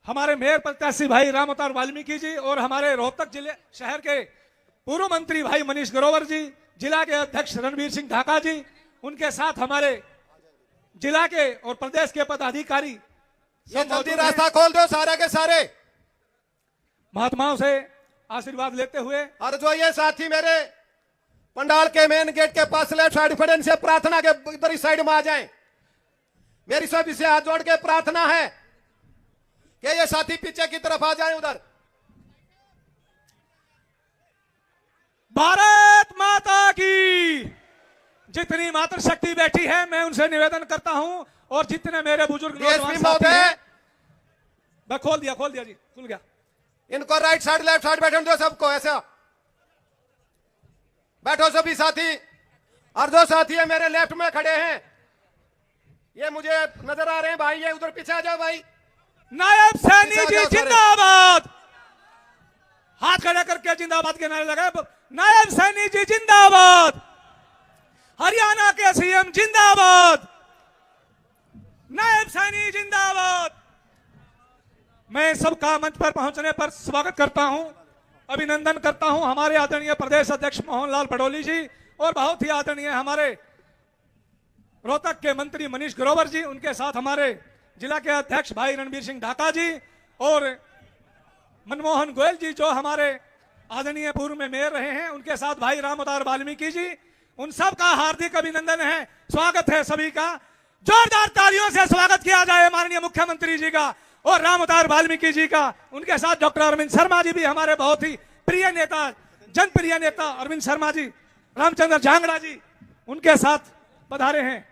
हमारे मेयर प्रत्याशी भाई राम अवतार वाल्मीकि जी और हमारे रोहतक जिले शहर के पूर्व मंत्री भाई मनीष ग्रोवर जी, जिला के अध्यक्ष रणवीर सिंह ढाका जी, उनके साथ हमारे जिला के और प्रदेश के पदाधिकारी ये जल्दी रास्ता खोल दो सारे के सारे। महात्माओं से आशीर्वाद लेते हुए और जो ये साथी मेरे पंडाल के मेन गेट के पास लेफ्ट साइड खड़े इनसे प्रार्थना के इधर ही साइड में आ जाएं। मेरी सभी से हाथ जोड़ के प्रार्थना है कि ये साथी पीछे की तरफ आ जाएं उधर। भारत माता की जितनी मातृशक्ति बैठी है, मैं उनसे निवेदन करता हूं और जितने मेरे बुजुर्ग मैं खोल दिया जी, खुल गया। इनको राइट साइड लेफ्ट साइड बैठने दो सबको, ऐसा बैठो सभी साथी। और जो साथी है मेरे लेफ्ट में खड़े हैं, ये मुझे नजर आ रहे हैं भाई, ये उधर पीछे आ जाओ भाई। नायब सैनी जी जिंदाबाद, हाथ खड़े करके जिंदाबाद के नारे लगाए। नायब सैनी जी जिंदाबाद, हरियाणा के सीएम जिंदाबाद, नायब सैनी जिंदाबाद। मैं सबका मंच पर पहुंचने पर स्वागत करता हूं, अभिनंदन करता हूं हमारे आदरणीय प्रदेश अध्यक्ष मोहनलाल भड़ोली जी और बहुत ही आदरणीय हमारे रोहतक के मंत्री मनीष ग्रोवर जी, उनके साथ हमारे जिला के अध्यक्ष भाई रणवीर सिंह ढाका जी और मनमोहन गोयल जी जो हमारे आदरणीय पूर्व में मेयर रहे हैं, उनके साथ भाई राम अवतार वाल्मीकि जी। उन सब का हार्दिक अभिनंदन है, स्वागत है सभी का। जोरदार तालियों से स्वागत किया जाए माननीय मुख्यमंत्री जी का और राम अवतार वाल्मीकि जी का। उनके साथ डॉक्टर अरविंद शर्मा जी भी हमारे बहुत ही प्रिय नेता, जनप्रिय नेता अरविंद शर्मा जी, रामचंद्र झांगड़ा जी उनके साथ पधारे हैं।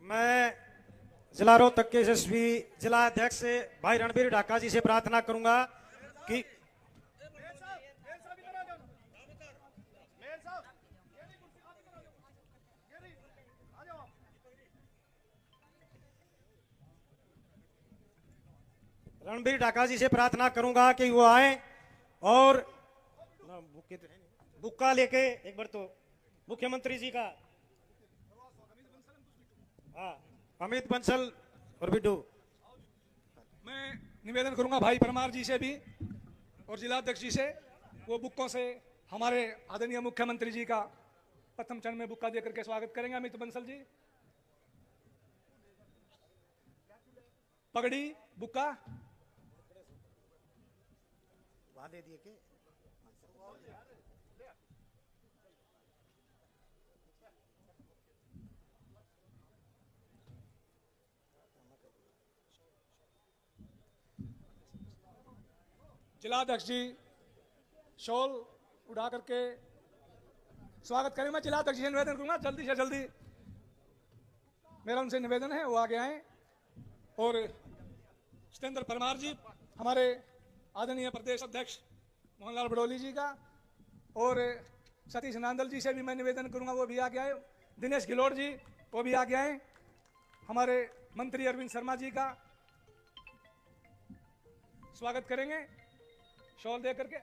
मैं जिला रोहतक के यशस्वी जिला अध्यक्ष भाई रणवीर ढाका जी से प्रार्थना करूंगा कि रणवीर ढाका जी से प्रार्थना करूंगा कि वो आए और बुक्का लेके एक बार तो मुख्यमंत्री जी का, हाँ, अमित बंसल और बिड्डू। मैं निवेदन करूंगा भाई परमार जी से भी और जिलाध्यक्ष जी से, वो बुक्कों से हमारे आदरणीय मुख्यमंत्री जी का प्रथम चरण में बुक्का देकर के स्वागत करेंगे। अमित बंसल जी, पगड़ी बुक्का वहां दे दिए के जिलाध्यक्ष जी शॉल उड़ा करके स्वागत करें। मैं जिलाध्यक्ष जी से निवेदन करूंगा जल्दी से जल्दी, मेरा उनसे निवेदन है वो आगे आए। और सत्येंद्र परमार जी हमारे आदरणीय प्रदेश अध्यक्ष मोहनलाल भड़ोली जी का, और सतीश नांदल जी से भी मैं निवेदन करूंगा वो भी आगे आए। दिनेश गिलोड जी वो भी आगे आए। हमारे मंत्री अरविंद शर्मा जी का स्वागत करेंगे शॉल दे करके।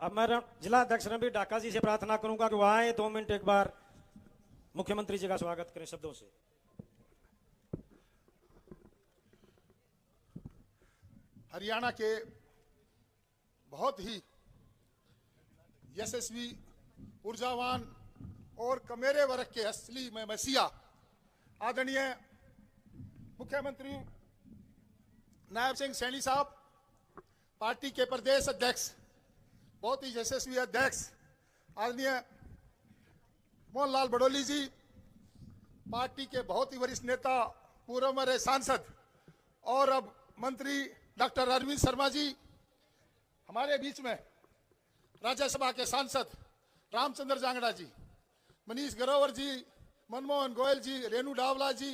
अब मैं जिला अध्यक्ष रणवीर ढाका जी से प्रार्थना करूंगा कि वो आए 2 मिनट एक बार मुख्यमंत्री जी का स्वागत करें शब्दों से। हरियाणा के बहुत ही यशस्वी, ऊर्जावान और कमेरे वर्ग के असली में मसीहा आदरणीय मुख्यमंत्री नायब सिंह सैनी साहब, पार्टी के प्रदेश अध्यक्ष, बहुत ही यशस्वी अध्यक्ष आदरणीय मोहनलाल भड़ोली जी, पार्टी के बहुत ही वरिष्ठ नेता, पूर्व में सांसद और अब मंत्री डॉक्टर अरविंद शर्मा जी, हमारे बीच में राज्यसभा के सांसद रामचंद्र जांगड़ा जी, मनीष ग्रोवर जी, मनमोहन गोयल जी, रेणु डावला जी,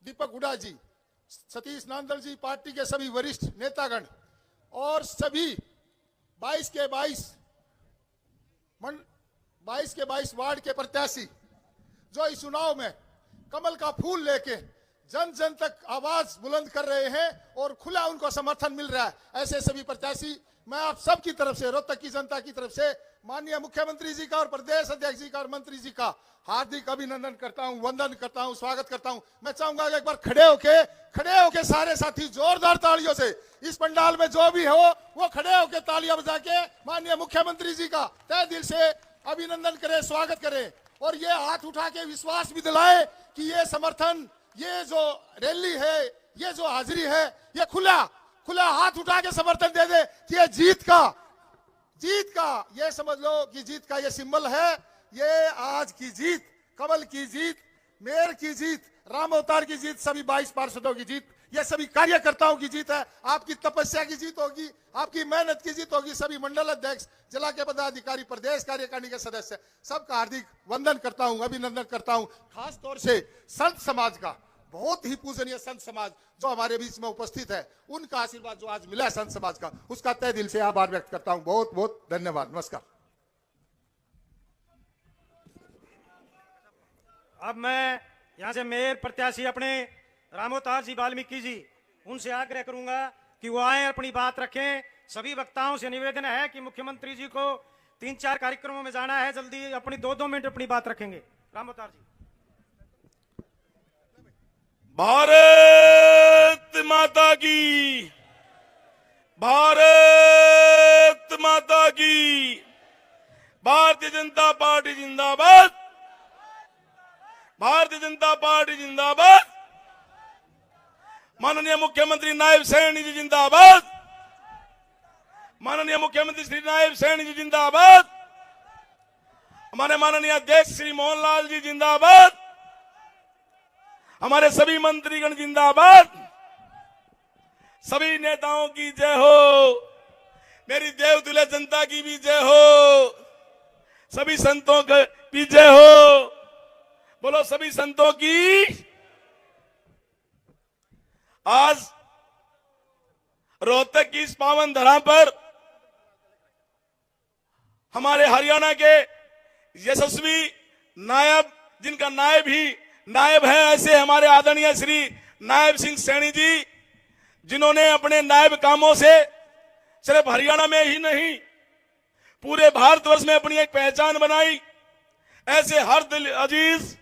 दीपक हुड्डा जी, सतीश नांदल जी, पार्टी के सभी वरिष्ठ नेतागण और सभी 22 के 22 वार्ड के प्रत्याशी जो इस चुनाव में कमल का फूल लेके जन जन तक आवाज बुलंद कर रहे हैं और खुला उनको समर्थन मिल रहा है, ऐसे सभी प्रत्याशी मैं आप सब की तरफ से, रोहतक की जनता की तरफ से माननीय मुख्यमंत्री जी का और प्रदेश अध्यक्ष जी का और मंत्री जी का हार्दिक अभिनंदन करता हूं, वंदन करता हूं, स्वागत करता हूं। मैं चाहूंगा कि एक बार खड़े होके सारे साथी जोरदार तालियों से इस पंडाल में जो भी हो वो खड़े होके तालियां बजा के माननीय मुख्यमंत्री जी का तहे दिल से अभिनंदन करें, स्वागत करें और ये हाथ उठा के विश्वास भी दिलाए कि ये समर्थन, ये जो रैली है, ये जो हाजिरी है, ये खुला हाथ उठा के समर्थन दे दे कि ये जीत का ये समझ लो कि जीत का ये सिंबल है। ये आज की जीत, कमल की जीत, मेयर की जीत, राम अवतार की जीत, सभी 22 पार्षदों की जीत, ये सभी कार्यकर्ताओं की जीत है। आपकी तपस्या की जीत होगी, आपकी मेहनत की जीत होगी। सभी मंडल अध्यक्ष, जिला के पदाधिकारी, प्रदेश कार्यकारिणी के सदस्य, सबका हार्दिक वंदन करता हूं, अभिनंदन करता हूं। खास तौर से संत समाज का, बहुत ही पूजनीय संत समाज जो हमारे बीच में उपस्थित है, उनका आशीर्वाद जो आज मिला है संत समाज का, उसका तहे दिल से आभार व्यक्त करता हूं। बहुत बहुत धन्यवाद, नमस्कार। अब मैं यहाँ से मेयर प्रत्याशी अपने रामोतार जी वाल्मीकि जी, उनसे आग्रह करूंगा कि वो आए, अपनी बात रखें। सभी वक्ताओं से निवेदन है कि मुख्यमंत्री जी को 3-4 कार्यक्रमों में जाना है, जल्दी अपनी 2-2 मिनट अपनी बात रखेंगे। रामोतार जी। भारत माता की, भारत माता की, भारतीय जनता पार्टी जिंदाबाद, भारतीय जनता पार्टी जिंदाबाद, माननीय मुख्यमंत्री नायब सैनी जी जिंदाबाद, माननीय मुख्यमंत्री श्री नायब सैनी जी जिंदाबाद, हमारे माननीय अध्यक्ष श्री मोहनलाल जी जिंदाबाद, हमारे सभी मंत्रीगण जिंदाबाद, सभी नेताओं की जय हो, मेरी देवतुल्य जनता की भी जय हो, सभी संतों की जय हो, बोलो सभी संतों की। आज रोहतक की इस पावन धरा पर हमारे हरियाणा के यशस्वी नायब, जिनका नायब ही नायब है, ऐसे हमारे आदरणीय श्री नायब सिंह सैनी जी, जिन्होंने अपने नायब कामों से सिर्फ हरियाणा में ही नहीं पूरे भारतवर्ष में अपनी एक पहचान बनाई। ऐसे हर दिल अजीज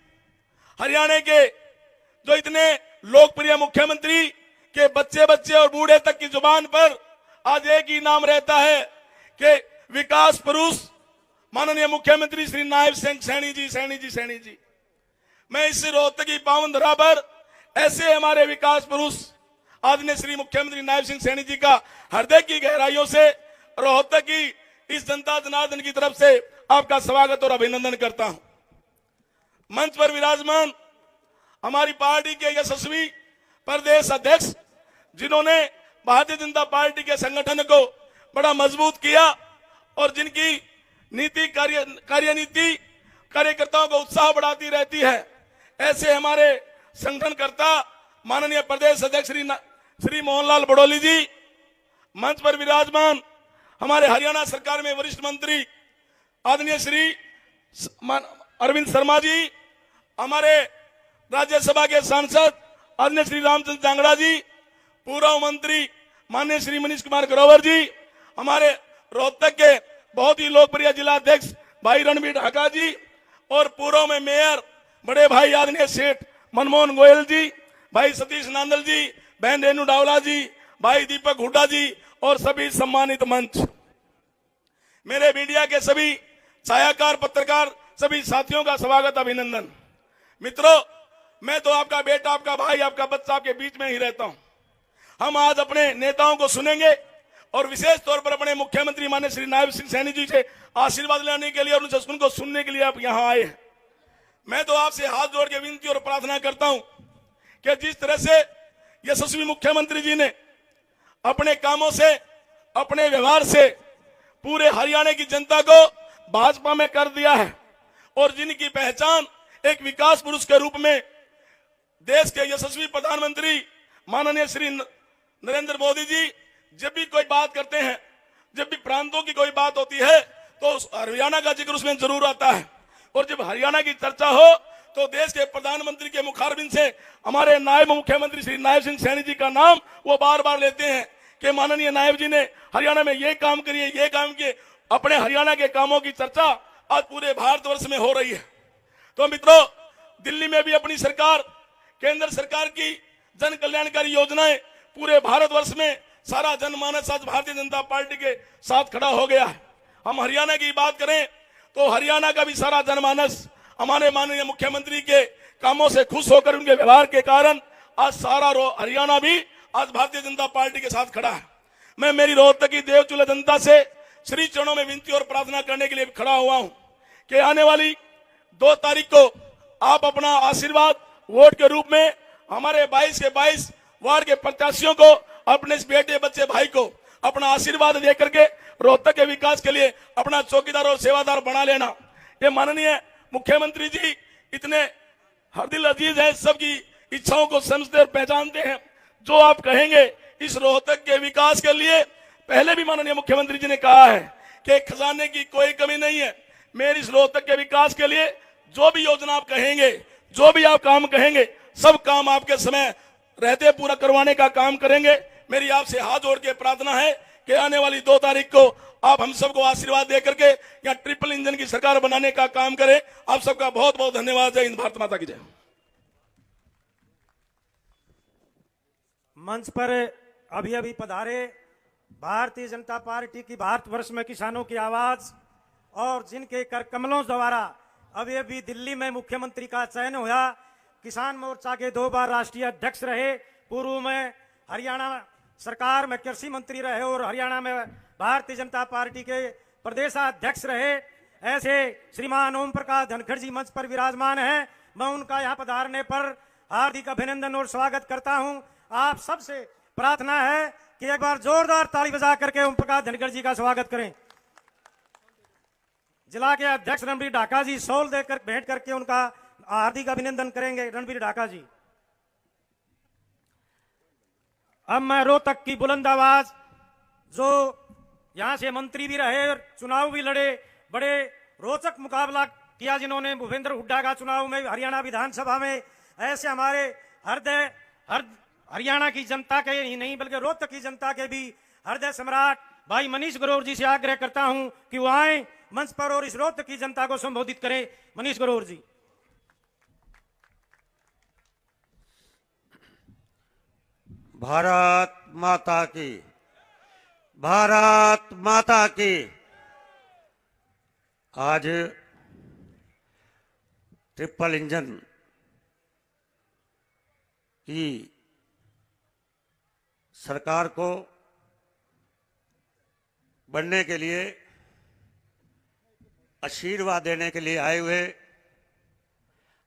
हरियाणा के जो इतने लोकप्रिय मुख्यमंत्री के बच्चे बच्चे और बूढ़े तक की जुबान पर आज एक ही नाम रहता है कि विकास पुरुष माननीय मुख्यमंत्री श्री नायब सिंह सैनी जी, सैनी जी, सैनी जी। मैं इस रोहतक की पावन धरा पर ऐसे हमारे विकास पुरुष आदरणीय श्री मुख्यमंत्री नायब सिंह सैनी जी का हृदय की गहराइयों से रोहतक की इस जनता जनार्दन की तरफ से आपका स्वागत और अभिनंदन करता हूं। मंच पर विराजमान हमारी पार्टी के यशस्वी प्रदेश अध्यक्ष, जिन्होंने भारतीय जनता पार्टी के संगठन को बड़ा मजबूत किया और जिनकी नीति कार्यनीति कार्यकर्ताओं को उत्साह बढ़ाती रहती है, ऐसे हमारे संगठनकर्ता माननीय प्रदेश अध्यक्ष श्री मोहनलाल बड़ोली जी। मंच पर विराजमान हमारे हरियाणा सरकार में वरिष्ठ मंत्री आदरणीय श्री अरविंद शर्मा जी, हमारे राज्यसभा के सांसद आदरणीय श्री रामचंद्र जांगड़ा जी, पूर्व मंत्री माननीय श्री मनीष कुमार ग्रोवर जी, हमारे रोहतक के बहुत ही लोकप्रिय जिला अध्यक्ष भाई रणबीर ढाका जी, और पूर्व में मेयर बड़े भाई आदरणीय सेठ मनमोहन गोयल जी, भाई सतीश नांदल जी, बहन रेणु डावला जी, भाई दीपक हुड्डा जी और सभी सम्मानित मंच, मेरे मीडिया के सभी छायाकार पत्रकार सभी साथियों का स्वागत अभिनंदन। मित्रों, मैं तो आपका बेटा, आपका भाई, आपका बच्चा आपके बीच में ही रहता हूं। हम आज अपने नेताओं को सुनेंगे और विशेष तौर पर अपने मुख्यमंत्री माननीय श्री नायब सिंह सैनी जी से आशीर्वाद लेने के लिए और उनको सुनने के लिए आप यहां आए हैं। मैं तो आपसे हाथ जोड़ के विनती और प्रार्थना करता हूं कि जिस तरह से यशस्वी मुख्यमंत्री जी ने अपने कामों से अपने व्यवहार से पूरे हरियाणा की जनता को भाजपा में कर दिया है और जिनकी पहचान एक विकास पुरुष के रूप में देश के यशस्वी प्रधानमंत्री माननीय श्री नरेंद्र मोदी जी जब भी कोई बात करते हैं, जब भी प्रांतों की कोई बात होती है तो हरियाणा का जिक्र उसमें जरूर आता है। और जब हरियाणा की चर्चा हो तो देश के प्रधानमंत्री के मुखारबिन से हमारे नायब मुख्यमंत्री श्री नायब सिंह सैनी जी का नाम वो बार बार लेते हैं कि माननीय नायब जी ने हरियाणा में ये काम करिए, ये काम किए। अपने हरियाणा के कामों की चर्चा आज पूरे भारतवर्ष में हो रही है। तो मित्रों, दिल्ली में भी अपनी सरकार, केंद्र सरकार की जन कल्याणकारी योजनाएं पूरे भारतवर्ष में सारा जनमानस आज भारतीय जनता पार्टी के साथ खड़ा हो गया है। हम हरियाणा की बात करें तो हरियाणा का भी सारा जनमानस हमारे माननीय मुख्यमंत्री के कामों से खुश होकर, उनके व्यवहार के कारण आज सारा हरियाणा भी आज भारतीय जनता पार्टी के साथ खड़ा है। मैं मेरी रोहतक की देवचूल्हा जनता से श्री चरणों में विनती और प्रार्थना करने के लिए खड़ा हुआ हूं कि आने वाली 2 तारीख को आप अपना आशीर्वाद वोट के रूप में हमारे 22 के 22 वार्ड के प्रत्याशियों को, अपने इस बेटे बच्चे भाई को अपना आशीर्वाद दे करके रोहतक के विकास के लिए अपना चौकीदार और सेवादार बना लेना। ये माननीय मुख्यमंत्री जी इतने हरदिल अजीज है, सबकी इच्छाओं को समझते और पहचानते हैं। जो आप कहेंगे इस रोहतक के विकास के लिए, पहले भी माननीय मुख्यमंत्री जी ने कहा है कि खजाने की कोई कमी नहीं है। मेरी इस रोहतक के विकास के लिए जो भी योजना आप कहेंगे, जो भी आप काम कहेंगे, सब काम आपके समय रहते पूरा करवाने का काम करेंगे। मेरी आपसे हाथ जोड़ के प्रार्थना है कि आने वाली 2 तारीख को आप हम सबको आशीर्वाद दे करके यहाँ ट्रिपल इंजन की सरकार बनाने का काम करें। आप सबका बहुत बहुत धन्यवाद। जय हिंद, भारत माता की जय। मंच पर अभी अभी पधारे भारतीय जनता पार्टी की भारतवर्ष में किसानों की आवाज और जिनके कर कमलों द्वारा अभी अभी दिल्ली में मुख्यमंत्री का चयन हुआ, किसान मोर्चा के 2 बार राष्ट्रीय अध्यक्ष रहे, पूर्व में हरियाणा सरकार में कृषि मंत्री रहे और हरियाणा में भारतीय जनता पार्टी के प्रदेशाध्यक्ष रहे, ऐसे श्रीमान ओम प्रकाश धनखड़ जी मंच पर विराजमान हैं। मैं उनका यहाँ पधारने पर हार्दिक अभिनंदन और स्वागत करता हूँ। आप सबसे प्रार्थना है कि एक बार जोरदार ताली बजा करके ओम प्रकाश धनखड़ जी का स्वागत करें। जिला के अध्यक्ष रणबीर ढाका जी शॉल देकर भेंट करके उनका हार्दिक अभिनंदन करेंगे। रणबीर ढाका जी। अब मैं रोहतक की बुलंद आवाज, जो यहां से मंत्री भी रहे और चुनाव भी लड़े, बड़े रोचक मुकाबला किया जिन्होंने भूपेंद्र हुड्डा का चुनाव में हरियाणा विधानसभा में, ऐसे हमारे हरियाणा की जनता के ही नहीं बल्कि रोहतक की जनता के भी हृदय सम्राट भाई मनीष ग्रोवर जी से आग्रह करता हूं कि वो आए मंच पर और इस रोहतक की जनता को संबोधित करें। मनीष ग्रोवर जी। भारत माता की, भारत माता की। आज ट्रिपल इंजन की सरकार को बनने के लिए आशीर्वाद देने के लिए आए हुए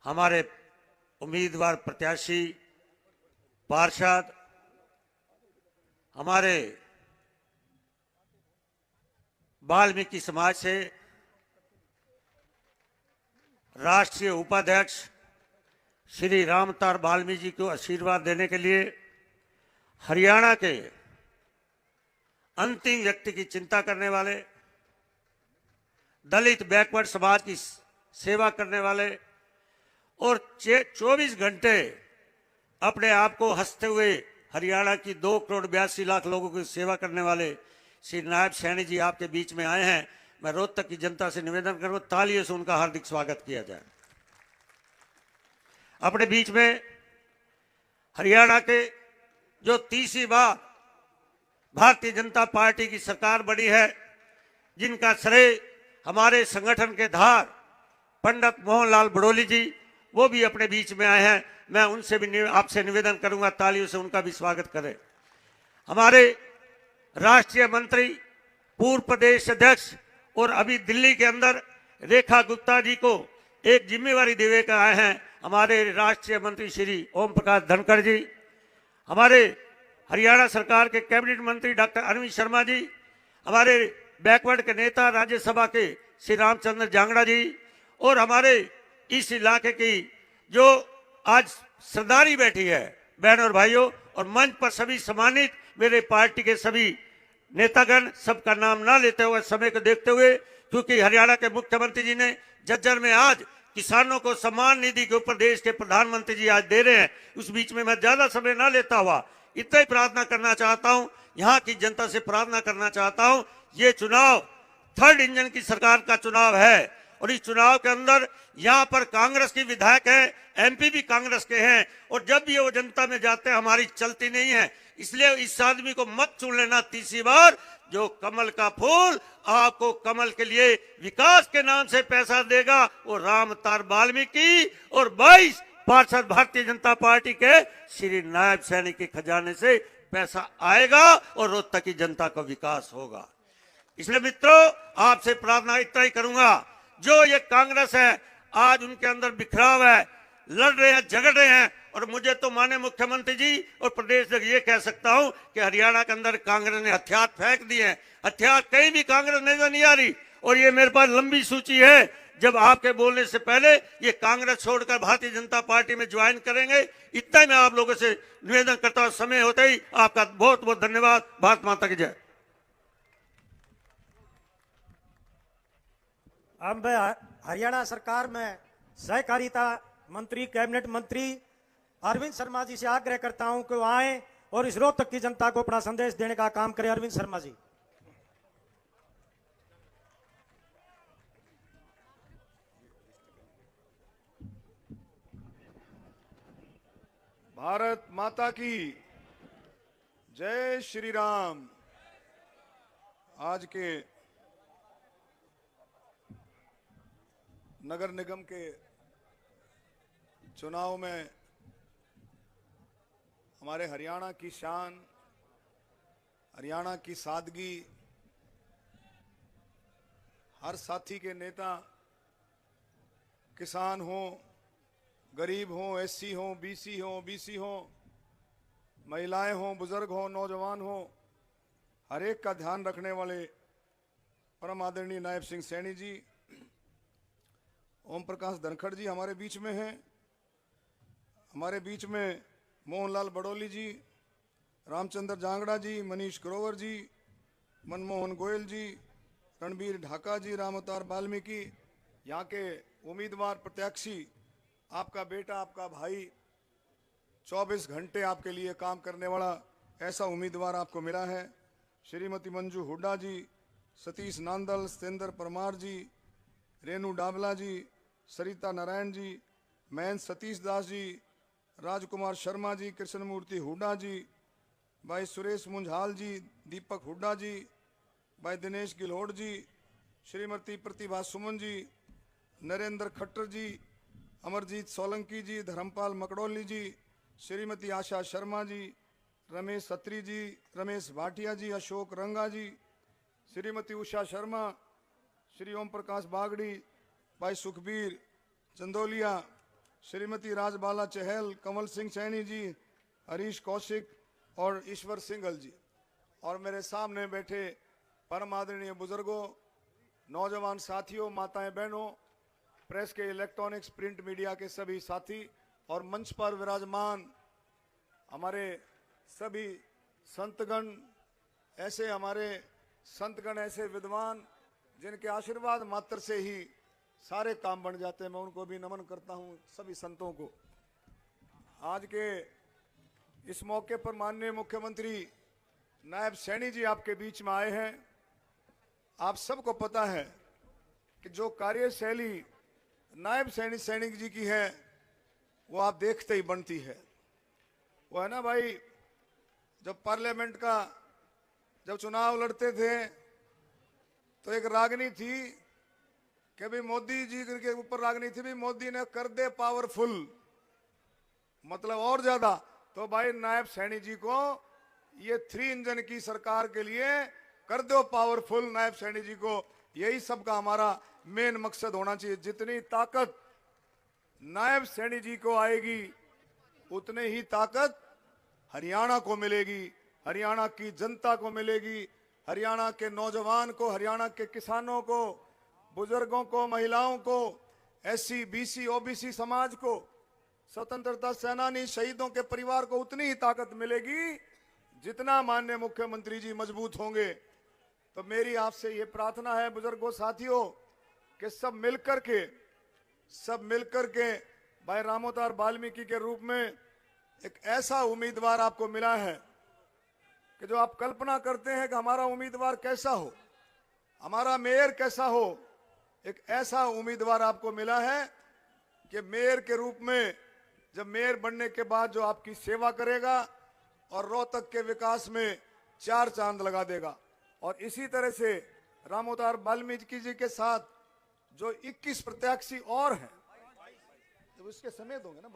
हमारे उम्मीदवार प्रत्याशी पार्षद, हमारे वाल्मीकि समाज से राष्ट्रीय उपाध्यक्ष श्री रामतार वाल्मीकि जी को आशीर्वाद देने के लिए हरियाणा के अंतिम व्यक्ति की चिंता करने वाले, दलित बैकवर्ड समाज की सेवा करने वाले और 24 घंटे अपने आप को हंसते हुए हरियाणा की 2,82,00,000 लोगों की सेवा करने वाले श्री नायब सैनी जी आपके बीच में आए हैं। मैं रोहतक की जनता से निवेदन करूंगा तालियों से उनका हार्दिक स्वागत किया जाए। अपने बीच में हरियाणा के जो तीसरी बार भारतीय जनता पार्टी की सरकार बनी है, जिनका श्रेय हमारे संगठन के धार पंडित मोहनलाल बड़ोली जी, वो भी अपने बीच में आए हैं। मैं उनसे भी आपसे निवेदन करूंगा तालियों से उनका भी स्वागत करें। हमारे राष्ट्रीय मंत्री, पूर्व प्रदेश अध्यक्ष और अभी दिल्ली के अंदर रेखा गुप्ता जी को एक जिम्मेवारी देवे कर आए हैं हमारे राष्ट्रीय मंत्री श्री ओम प्रकाश धनखड़ जी, हमारे हरियाणा सरकार के कैबिनेट मंत्री डॉक्टर अरविंद शर्मा जी, हमारे बैकवर्ड के नेता राज्यसभा के श्री रामचंद्र जांगड़ा जी और हमारे इस इलाके की जो आज सरदारी बैठी है बहनों और भाइयों, और मंच पर सभी सम्मानित मेरे पार्टी के सभी नेतागण, सबका नाम ना लेते हुए समय को देखते हुए, क्योंकि हरियाणा के मुख्यमंत्री जी ने झज्जर में आज किसानों को सम्मान निधि के ऊपर देश के प्रधानमंत्री जी आज दे रहे हैं। उस बीच में मैं ज्यादा समय ना लेता हुआ इतना ही प्रार्थना करना चाहता हूं, यहाँ की जनता से प्रार्थना करना चाहता हूं, ये चुनाव थर्ड इंजन की सरकार का चुनाव है और इस चुनाव के अंदर यहाँ पर कांग्रेस के विधायक हैं, एमपी भी कांग्रेस के हैं, और जब भी वो जनता में जाते हैं हमारी चलती नहीं है। इसलिए इस आदमी को मत चुन लेना तीसरी बार, जो कमल का फूल आपको कमल के लिए विकास के नाम से पैसा देगा, वो राम अवतार वाल्मीकि और 22 पार्षद भारतीय जनता पार्टी के श्री नायब सैनी के खजाने से पैसा आएगा और रोहतक की जनता का विकास होगा। इसलिए मित्रों, आपसे प्रार्थना इतना ही करूंगा, जो ये कांग्रेस है आज उनके अंदर बिखराव है, लड़ रहे हैं, झगड़ रहे हैं, और मुझे तो माने मुख्यमंत्री जी और प्रदेश तक ये कह सकता हूं कि हरियाणा के अंदर कांग्रेस ने हथियार फेंक दिए हैं। हथियार कहीं भी कांग्रेस नजर नहीं आ रही, और ये मेरे पास लंबी सूची है। जब आपके बोलने से पहले ये कांग्रेस छोड़कर भारतीय जनता पार्टी में ज्वाइन करेंगे, इतना ही मैं आप लोगों से निवेदन करता हूं। समय होते ही आपका बहुत बहुत धन्यवाद। भारत माता की जय। अब मैं हरियाणा सरकार में सहकारिता मंत्री, कैबिनेट मंत्री अरविंद शर्मा जी से आग्रह करता हूं कि वो आए और इस रोहतक की जनता को अपना संदेश देने का काम करें। अरविंद शर्मा जी। भारत माता की जय श्री राम। आज के नगर निगम के चुनाव में हमारे हरियाणा की शान, हरियाणा की सादगी, हर साथी के नेता, किसान हो, गरीब हो, एससी हो, बीसी हो, ओबीसी हो, महिलाएं हो, बुजुर्ग हो, नौजवान हो, हर एक का ध्यान रखने वाले परम आदरणीय नायब सिंह सैनी जी, ओम प्रकाश धनखड़ जी हमारे बीच में हैं। हमारे बीच में मोहनलाल बड़ोली जी, रामचंद्र जांगड़ा जी, मनीष ग्रोवर जी, मनमोहन गोयल जी, रणबीर ढाका जी, राम अवतार वाल्मीकि, यहाँ के उम्मीदवार प्रत्याशी, आपका बेटा, आपका भाई, 24 घंटे आपके लिए काम करने वाला ऐसा उम्मीदवार आपको मिला है। श्रीमती मंजू हुड्डा जी, सतीश नांदल, सतेंद्र परमार जी, रेणु डाबला जी, सरिता नारायण जी, महेंद्र सतीश दास जी, राजकुमार शर्मा जी, कृष्णमूर्ति हुड्डा जी, भाई सुरेश मुंझाल जी, दीपक हुड्डा जी, भाई दिनेश गिलोड़ जी, श्रीमती प्रतिभा सुमन जी, नरेंद्र खट्टर जी, अमरजीत सोलंकी जी, धर्मपाल मकड़ोली जी, श्रीमती आशा शर्मा जी, रमेश सत्री जी, रमेश भाटिया जी, अशोक रंगा जी, श्रीमती उषा शर्मा, श्री ओम प्रकाश बागड़ी, भाई सुखबीर चंदोलिया, श्रीमती राजबाला चहल, कमल सिंह सैनी जी, हरीश कौशिक और ईश्वर सिंघल जी, और मेरे सामने बैठे परम आदरणीय बुजुर्गों, नौजवान साथियों, माताएं बहनों, प्रेस के, इलेक्ट्रॉनिक्स, प्रिंट मीडिया के सभी साथी, और मंच पर विराजमान हमारे सभी संतगण, ऐसे हमारे संतगण, ऐसे विद्वान जिनके आशीर्वाद मात्र से ही सारे काम बन जाते हैं, मैं उनको भी नमन करता हूं, सभी संतों को। आज के इस मौके पर माननीय मुख्यमंत्री नायब सैनी जी आपके बीच में आए हैं। आप सबको पता है कि जो कार्यशैली नायब सैनिक जी की है वो आप देखते ही बनती है। वो है ना भाई, जब पार्लियामेंट का जब चुनाव लड़ते थे तो एक रागनी थी कि भाई मोदी जी के ऊपर रागनी थी, भी मोदी ने कर दे पावरफुल, मतलब और ज्यादा। तो भाई नायब सैनी जी को ये 3 इंजन की सरकार के लिए कर दो पावरफुल नायब सैनी जी को, यही सबका हमारा मेन मकसद होना चाहिए। जितनी ताकत नायब सैनी जी को आएगी उतनी ही ताकत हरियाणा को मिलेगी, हरियाणा की जनता को मिलेगी, हरियाणा के नौजवान को, हरियाणा के किसानों को, बुजुर्गों को, महिलाओं को, एससी, बीसी, ओबीसी समाज को, स्वतंत्रता सेनानी शहीदों के परिवार को उतनी ही ताकत मिलेगी जितना माननीय मुख्यमंत्री जी मजबूत होंगे। तो मेरी आपसे ये प्रार्थना है बुजुर्गों, साथियों, कि सब मिलकर के भाई रामोतार वाल्मीकि के रूप में एक ऐसा उम्मीदवार आपको मिला है कि जो आप कल्पना करते हैं कि हमारा उम्मीदवार कैसा हो, हमारा मेयर कैसा हो, एक ऐसा उम्मीदवार आपको मिला है कि मेयर के रूप में जब मेयर बनने के बाद जो आपकी सेवा करेगा और रोहतक के विकास में 4 चांद लगा देगा। और इसी तरह से रामोतार वाल्मीकि जी के साथ जो 21 प्रत्याशी और हैं, जब उसके समेत होंगे ना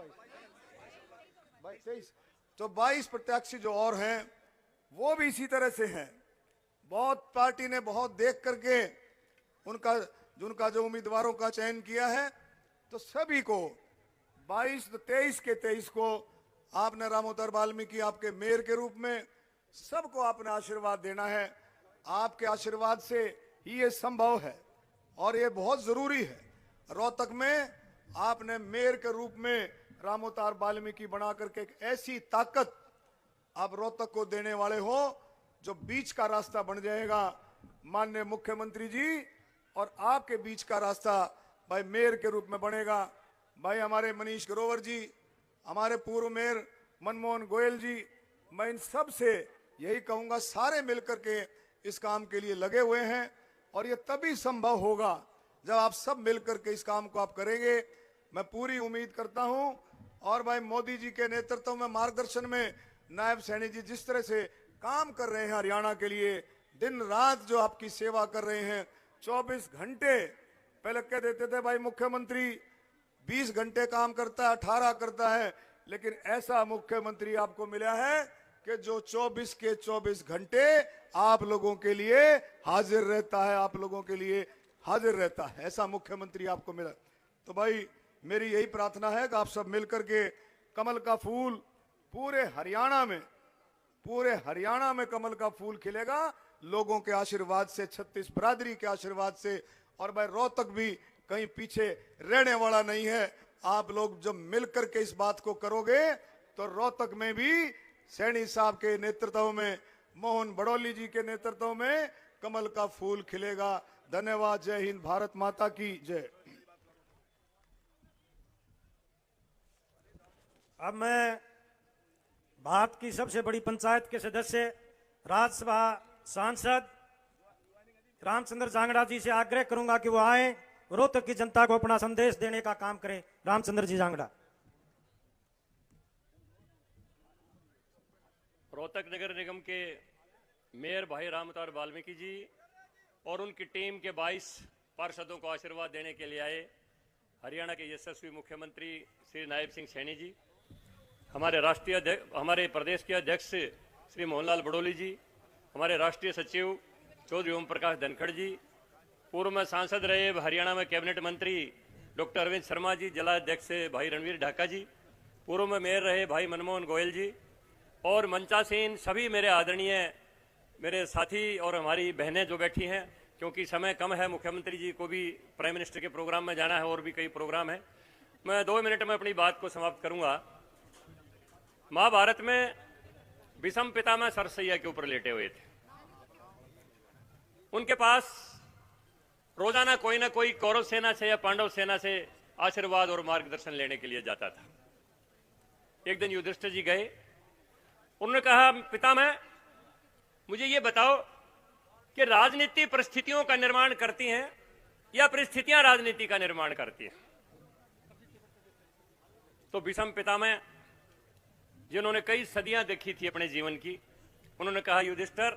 22 तो 22 प्रत्याशी जो और हैं वो भी इसी तरह से हैं। बहुत पार्टी ने बहुत देख करके उनका जो उम्मीदवारों का चयन किया है, तो सभी को 23 के 23 को आपने रामोतार वाल्मीकि आपके मेयर के रूप में सबको आपने आशीर्वाद देना है। आपके आशीर्वाद से ही ये संभव है और ये बहुत जरूरी है। रोहतक में आपने मेयर के रूप में रामोतार वाल्मीकि बना करके एक ऐसी ताकत आप रोहतक को देने वाले हो जो बीच का रास्ता बन जाएगा माननीय मुख्यमंत्री जी, और आपके बीच का रास्ता भाई मेयर के रूप में बनेगा। भाई हमारे मनीष ग्रोवर जी, हमारे पूर्व मेयर मनमोहन गोयल जी, मैं इन सब से यही कहूंगा, सारे मिलकर के इस काम के लिए लगे हुए हैं और ये तभी संभव होगा जब आप सब मिलकर के इस काम को आप करेंगे। मैं पूरी उम्मीद करता हूं। और भाई मोदी जी के नेतृत्व में, मार्गदर्शन में नायब सैनी जी जिस तरह से काम कर रहे हैं हरियाणा के लिए, दिन रात जो आपकी सेवा कर रहे हैं, 24 घंटे, पहले कह देते थे भाई मुख्यमंत्री 20 घंटे काम करता है, 18 करता है, लेकिन ऐसा मुख्यमंत्री आपको मिला है कि जो 24 के 24 घंटे आप लोगों के लिए हाजिर रहता है, आप लोगों के लिए हाजिर रहता है, ऐसा मुख्यमंत्री आपको मिला। तो भाई मेरी यही प्रार्थना है कि आप सब मिलकर के कमल का फूल पूरे हरियाणा में कमल का फूल खिलेगा लोगों के आशीर्वाद से, 36 बिरादरी के आशीर्वाद से। और भाई रोहतक भी कहीं पीछे रहने वाला नहीं है। आप लोग जब मिलकर के इस बात को करोगे तो रोहतक में भी सैनी साहब के नेतृत्व में, मोहन बड़ौली जी के नेतृत्व में कमल का फूल खिलेगा। धन्यवाद। जय हिंद, भारत माता की जय। अब मैं भारत की सबसे बड़ी पंचायत के सदस्य, राज्यसभा सांसद रामचंद्र जांगड़ा जी से आग्रह करूंगा कि वो आए, रोहतक की जनता को अपना संदेश देने का काम करें। रामचंद्र जी जांगड़ा। रोहतक नगर निगम के मेयर भाई रामोतार वाल्मीकि जी और उनकी टीम के 22 पार्षदों को आशीर्वाद देने के लिए आए हरियाणा के यशस्वी मुख्यमंत्री श्री नायब सिंह सैनी जी, हमारे प्रदेश के अध्यक्ष श्री मोहनलाल बड़ौली जी, हमारे राष्ट्रीय सचिव चौधरी ओम प्रकाश धनखड़ जी, पूर्व में सांसद रहे हरियाणा में कैबिनेट मंत्री डॉक्टर अरविंद शर्मा जी, जिला अध्यक्ष भाई रणवीर ढाका जी, पूर्व में मेयर रहे भाई मनमोहन गोयल जी, और मंचासीन सभी मेरे आदरणीय मेरे साथी और हमारी बहनें जो बैठी हैं, क्योंकि समय कम है, मुख्यमंत्री जी को भी प्राइम मिनिस्टर के प्रोग्राम में जाना है और भी कई प्रोग्राम है। मैं 2 मिनट में अपनी बात को समाप्त करूंगा। महाभारत में विषम पितामह सरसैया के ऊपर लेटे हुए थे। उनके पास रोजाना कोई ना कोई कौरव सेना से या पांडव सेना से आशीर्वाद और मार्गदर्शन लेने के लिए जाता था। एक दिन युधिष्ठिर जी गए, उन्होंने कहा, पितामह मुझे ये बताओ कि राजनीति परिस्थितियों का निर्माण करती हैं या परिस्थितियां राजनीति का निर्माण करती हैं? तो विषम पितामह जिन्होंने कई सदियां देखी थी अपने जीवन की, उन्होंने कहा, युधिष्ठिर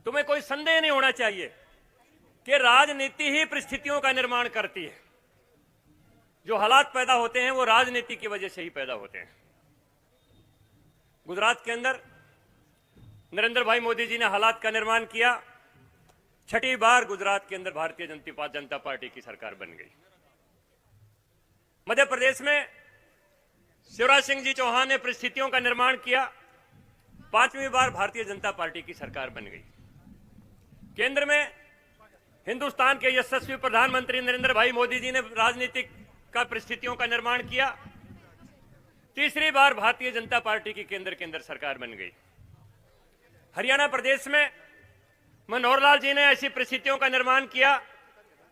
तुम्हें कोई संदेह नहीं होना चाहिए कि राजनीति ही परिस्थितियों का निर्माण करती है। जो हालात पैदा होते हैं वो राजनीति की वजह से ही पैदा होते हैं। गुजरात के अंदर नरेंद्र भाई मोदी जी ने हालात का निर्माण किया। 6ठी बार गुजरात के अंदर भारतीय जनता पार्टी की सरकार बन गई। मध्य प्रदेश में शिवराज सिंह जी चौहान ने परिस्थितियों का निर्माण किया। 5वीं बार भारतीय जनता पार्टी की सरकार बन गई। केंद्र में हिंदुस्तान के यशस्वी प्रधानमंत्री नरेंद्र भाई मोदी जी ने राजनीतिक का परिस्थितियों का निर्माण किया। तीसरी बार भारतीय जनता पार्टी की केंद्र के अंदर सरकार बन गई। हरियाणा प्रदेश में मनोहर लाल जी ने ऐसी परिस्थितियों का निर्माण किया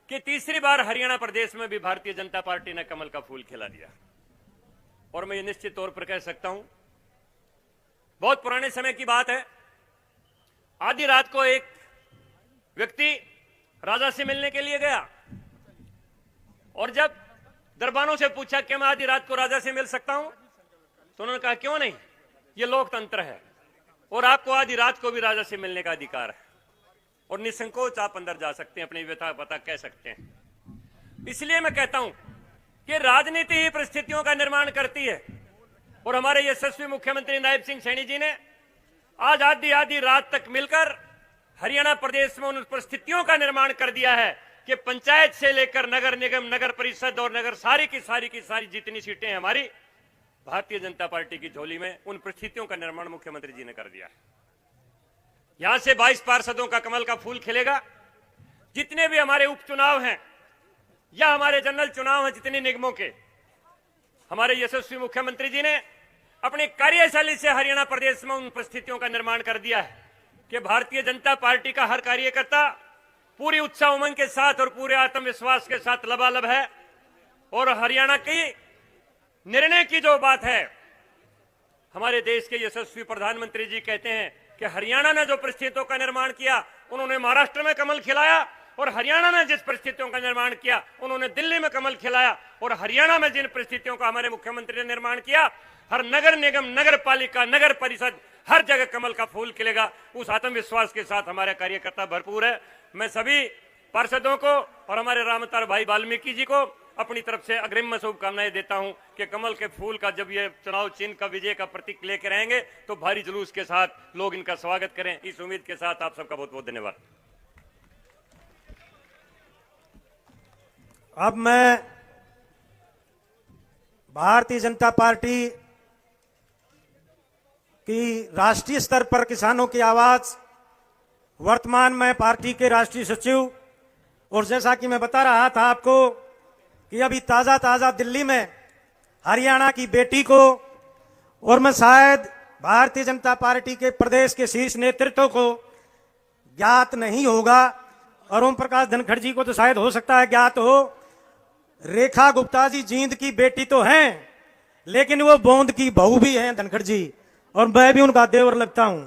कि तीसरी बार हरियाणा प्रदेश में भी भारतीय जनता पार्टी ने कमल का फूल खिला दिया। और मैं ये निश्चित तौर पर कह सकता हूं, बहुत पुराने समय की बात है, आधी रात को एक व्यक्ति राजा से मिलने के लिए गया और जब दरबानों से पूछा कि मैं आधी रात को राजा से मिल सकता हूं, तो उन्होंने कहा क्यों नहीं, ये लोकतंत्र है और आपको आधी रात को भी राजा से मिलने का अधिकार है और निसंकोच आप अंदर जा सकते हैं, अपनी व्यथा पता कह सकते हैं। इसलिए मैं कहता हूं कि राजनीति ही परिस्थितियों का निर्माण करती है और हमारे यशस्वी मुख्यमंत्री नायब सिंह सैनी जी ने आज आधी आधी रात तक मिलकर हरियाणा प्रदेश में उन परिस्थितियों का निर्माण कर दिया है कि पंचायत से लेकर नगर निगम, नगर परिषद और नगर सारी की सारी जितनी सीटें हैं हमारी भारतीय जनता पार्टी की झोली में, उन परिस्थितियों का निर्माण मुख्यमंत्री जी ने कर दिया है। यहां से 22 पार्षदों का कमल का फूल खिलेगा। जितने भी हमारे उपचुनाव हैं या हमारे जनरल चुनाव हैं, जितने निगमों के, हमारे यशस्वी मुख्यमंत्री जी ने अपनी कार्यशैली से हरियाणा प्रदेश में उन परिस्थितियों का निर्माण कर दिया है कि भारतीय जनता पार्टी का हर कार्यकर्ता पूरी उत्साह उमंग के साथ और पूरे आत्मविश्वास के साथ लबालब है। और हरियाणा की निर्णय की जो बात है, हमारे देश के यशस्वी प्रधानमंत्री जी कहते हैं कि हरियाणा ने जो परिस्थितियों का निर्माण किया, उन्होंने महाराष्ट्र में कमल खिलाया और हरियाणा ने जिस परिस्थितियों का निर्माण किया, उन्होंने दिल्ली में कमल खिलाया और हरियाणा में जिन परिस्थितियों का हमारे मुख्यमंत्री ने निर्माण किया, हर नगर निगम, नगर पालिका, नगर परिषद, हर जगह कमल का फूल खिलेगा। उस आत्मविश्वास के साथ हमारे कार्यकर्ता भरपूर है। मैं सभी पार्षदों को और हमारे रामअवतार भाई वाल्मीकि जी को अपनी तरफ से अग्रिम में शुभकामनाएं देता हूं कि कमल के फूल का जब ये चुनाव चिन्ह का विजय का प्रतीक लेकर रहेंगे तो भारी जुलूस के साथ लोग इनका स्वागत करें। इस उम्मीद के साथ आप सबका बहुत बहुत धन्यवाद। अब मैं भारतीय जनता पार्टी की राष्ट्रीय स्तर पर किसानों की आवाज, वर्तमान में पार्टी के राष्ट्रीय सचिव, और जैसा कि मैं बता रहा था आपको कि अभी ताजा दिल्ली में हरियाणा की बेटी को, और मैं शायद भारतीय जनता पार्टी के प्रदेश के शीर्ष नेतृत्व को ज्ञात नहीं होगा, और ओम प्रकाश धनखड़ जी को तो शायद हो सकता है ज्ञात हो, रेखा गुप्ता जी जींद की बेटी तो हैं, लेकिन वो बोंद की बहू भी हैं धनखड़ जी, और मैं भी उनका देवर लगता हूं।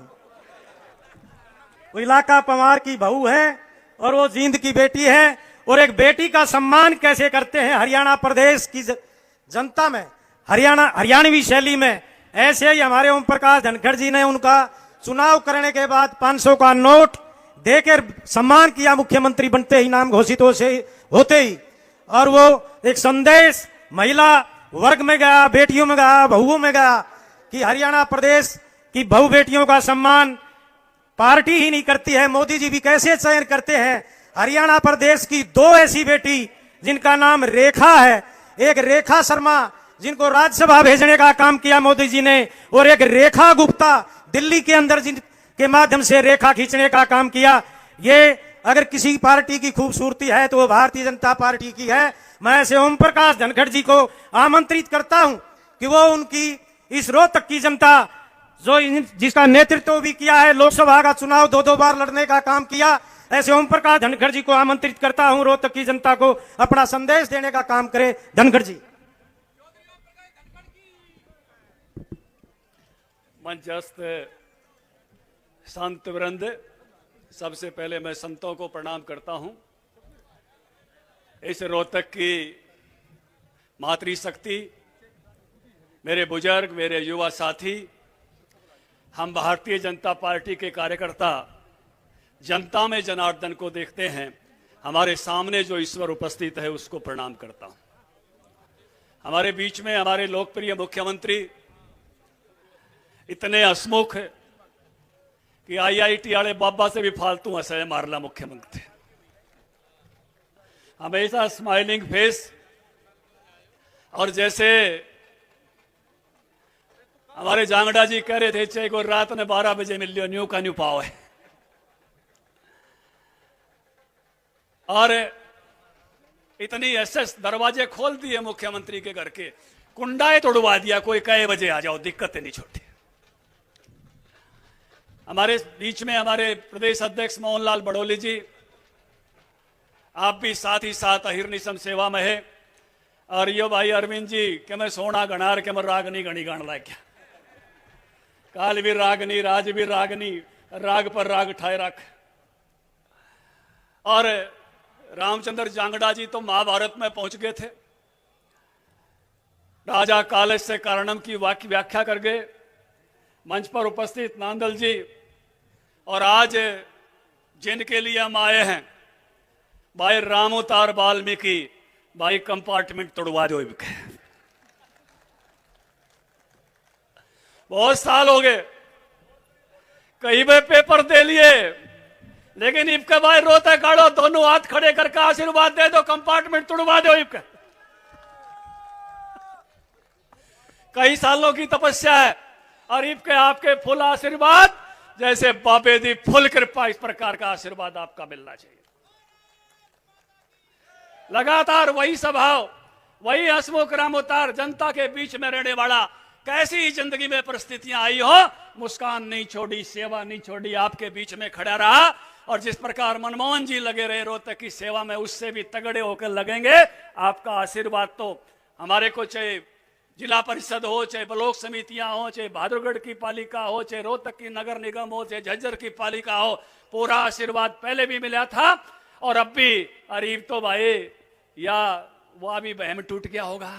वो इलाका पवार की बहू है और वो जींद की बेटी है। और एक बेटी का सम्मान कैसे करते हैं हरियाणा प्रदेश की जनता में, हरियाणवी शैली में, ऐसे ही हमारे ओम प्रकाश धनखड़ जी ने उनका चुनाव करने के बाद 500 का नोट देकर सम्मान किया, मुख्यमंत्री बनते ही, नाम घोषित होते ही। और वो एक संदेश महिला वर्ग में गया, बेटियों में गया, बहुओं में गया कि हरियाणा प्रदेश की बहु बेटियों का सम्मान पार्टी ही नहीं करती है, मोदी जी भी कैसे चयन करते हैं। हरियाणा प्रदेश की 2 ऐसी बेटी जिनका नाम रेखा है, एक रेखा शर्मा जिनको राज्यसभा भेजने का काम किया मोदी जी ने, और एक रेखा गुप्ता दिल्ली के अंदर जिनके माध्यम से रेखा खींचने का काम किया। ये अगर किसी पार्टी की खूबसूरती है तो वो भारतीय जनता पार्टी की है। मैं ऐसे ओम प्रकाश धनखड़ जी को आमंत्रित करता हूं कि वो उनकी इस रोहतक की जनता जो जिसका नेतृत्व भी किया है, लोकसभा का चुनाव 2 बार लड़ने का काम किया, ऐसे ओम प्रकाश धनखड़ जी को आमंत्रित करता हूं, रोहतक की जनता को अपना संदेश देने का काम करे। धनखड़ जी। मंचस्थ संत वृंद, सबसे पहले मैं संतों को प्रणाम करता हूं। इस रोहतक की मातृशक्ति, मेरे बुजुर्ग, मेरे युवा साथी, हम भारतीय जनता पार्टी के कार्यकर्ता जनता में जनार्दन को देखते हैं। हमारे सामने जो ईश्वर उपस्थित है उसको प्रणाम करता हूं। हमारे बीच में हमारे लोकप्रिय मुख्यमंत्री इतने हसमुख कि IIT वाले बाबा से भी फालतू हंसे मारला मुख्यमंत्री, हमेशा स्माइलिंग फेस। और जैसे हमारे जांगड़ा जी कह रहे थे, चाहे को रात ने 12 बजे मिल लियो न्यू का न्यू पाव है। और इतनी एसएस दरवाजे खोल दिए मुख्यमंत्री के घर के, कुंडाए तोड़वा दिया, कोई कई बजे आ जाओ, दिक्कतें नहीं छोटी। हमारे बीच में हमारे प्रदेश अध्यक्ष मोहनलाल बड़ोली जी, आप भी साथ ही साथ अहिर्निशम सेवा में है। और यो भाई अरविंद जी के मैं सोना गणार के मैं रागनी गणी गण लाग गया, काल भी रागनी राज भी रागनी, राग पर राग ठाए रख। और रामचंद्र जांगड़ा जी तो महाभारत में पहुंच गए थे, राजा कालज से कारणम की व्याख्या कर गए। मंच पर उपस्थित नांदल जी, और आज जिनके लिए हम आए हैं, भाई रामोतार वाल्मीकि, भाई कंपार्टमेंट तोड़वा दो। बहुत साल हो गए, कई बार पेपर दे लिए, लेकिन इबके भाई रोते काढ़ो, दोनों हाथ खड़े करके आशीर्वाद दे दो, कंपार्टमेंट तोड़वा दो। इबके कई सालों की तपस्या है, और इबके आपके फुल आशीर्वाद, जैसे बाबे दी फुल कृपा, इस प्रकार का आशीर्वाद आपका मिलना चाहिए। लगातार वही स्वभाव, वही हंसमुख रामोतार, जनता के बीच में रहने वाला, कैसी जिंदगी में परिस्थितियां आई हो, मुस्कान नहीं छोड़ी, सेवा नहीं छोड़ी, आपके बीच में खड़ा रहा। और जिस प्रकार मनमोहन जी लगे रहे रोहतक की सेवा में, उससे भी तगड़े होकर लगेंगे। आपका आशीर्वाद तो हमारे को, चाहे जिला परिषद हो, चाहे ब्लॉक समितियां हो, चाहे बहादुरगढ़ की पालिका हो, चाहे रोहतक की नगर निगम हो, चाहे झज्जर की पालिका हो, पूरा आशीर्वाद पहले भी मिला था और अब भी। अरीब तो भाई, या वो अभी बहम टूट गया होगा,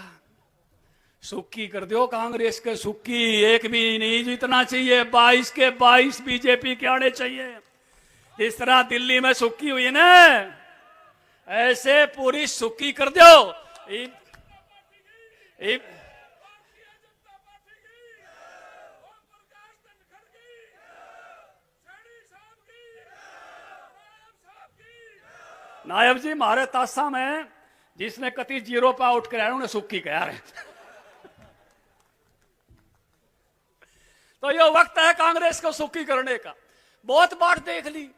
सुक्की कर दो कांग्रेस के, सुक्की एक भी नहीं जीतना चाहिए, 22 के 22 बीजेपी के आने चाहिए। इस तरह दिल्ली में सुक्की हुई ना, ऐसे पूरी सुक्की कर दो। नायब जी, हमारे तासा में जिसने कति 0 पे आउट कराया, उन्हें सुक्की कहा रहे। तो ये वक्त है कांग्रेस को सुक्की करने का। बहुत बात देख ली,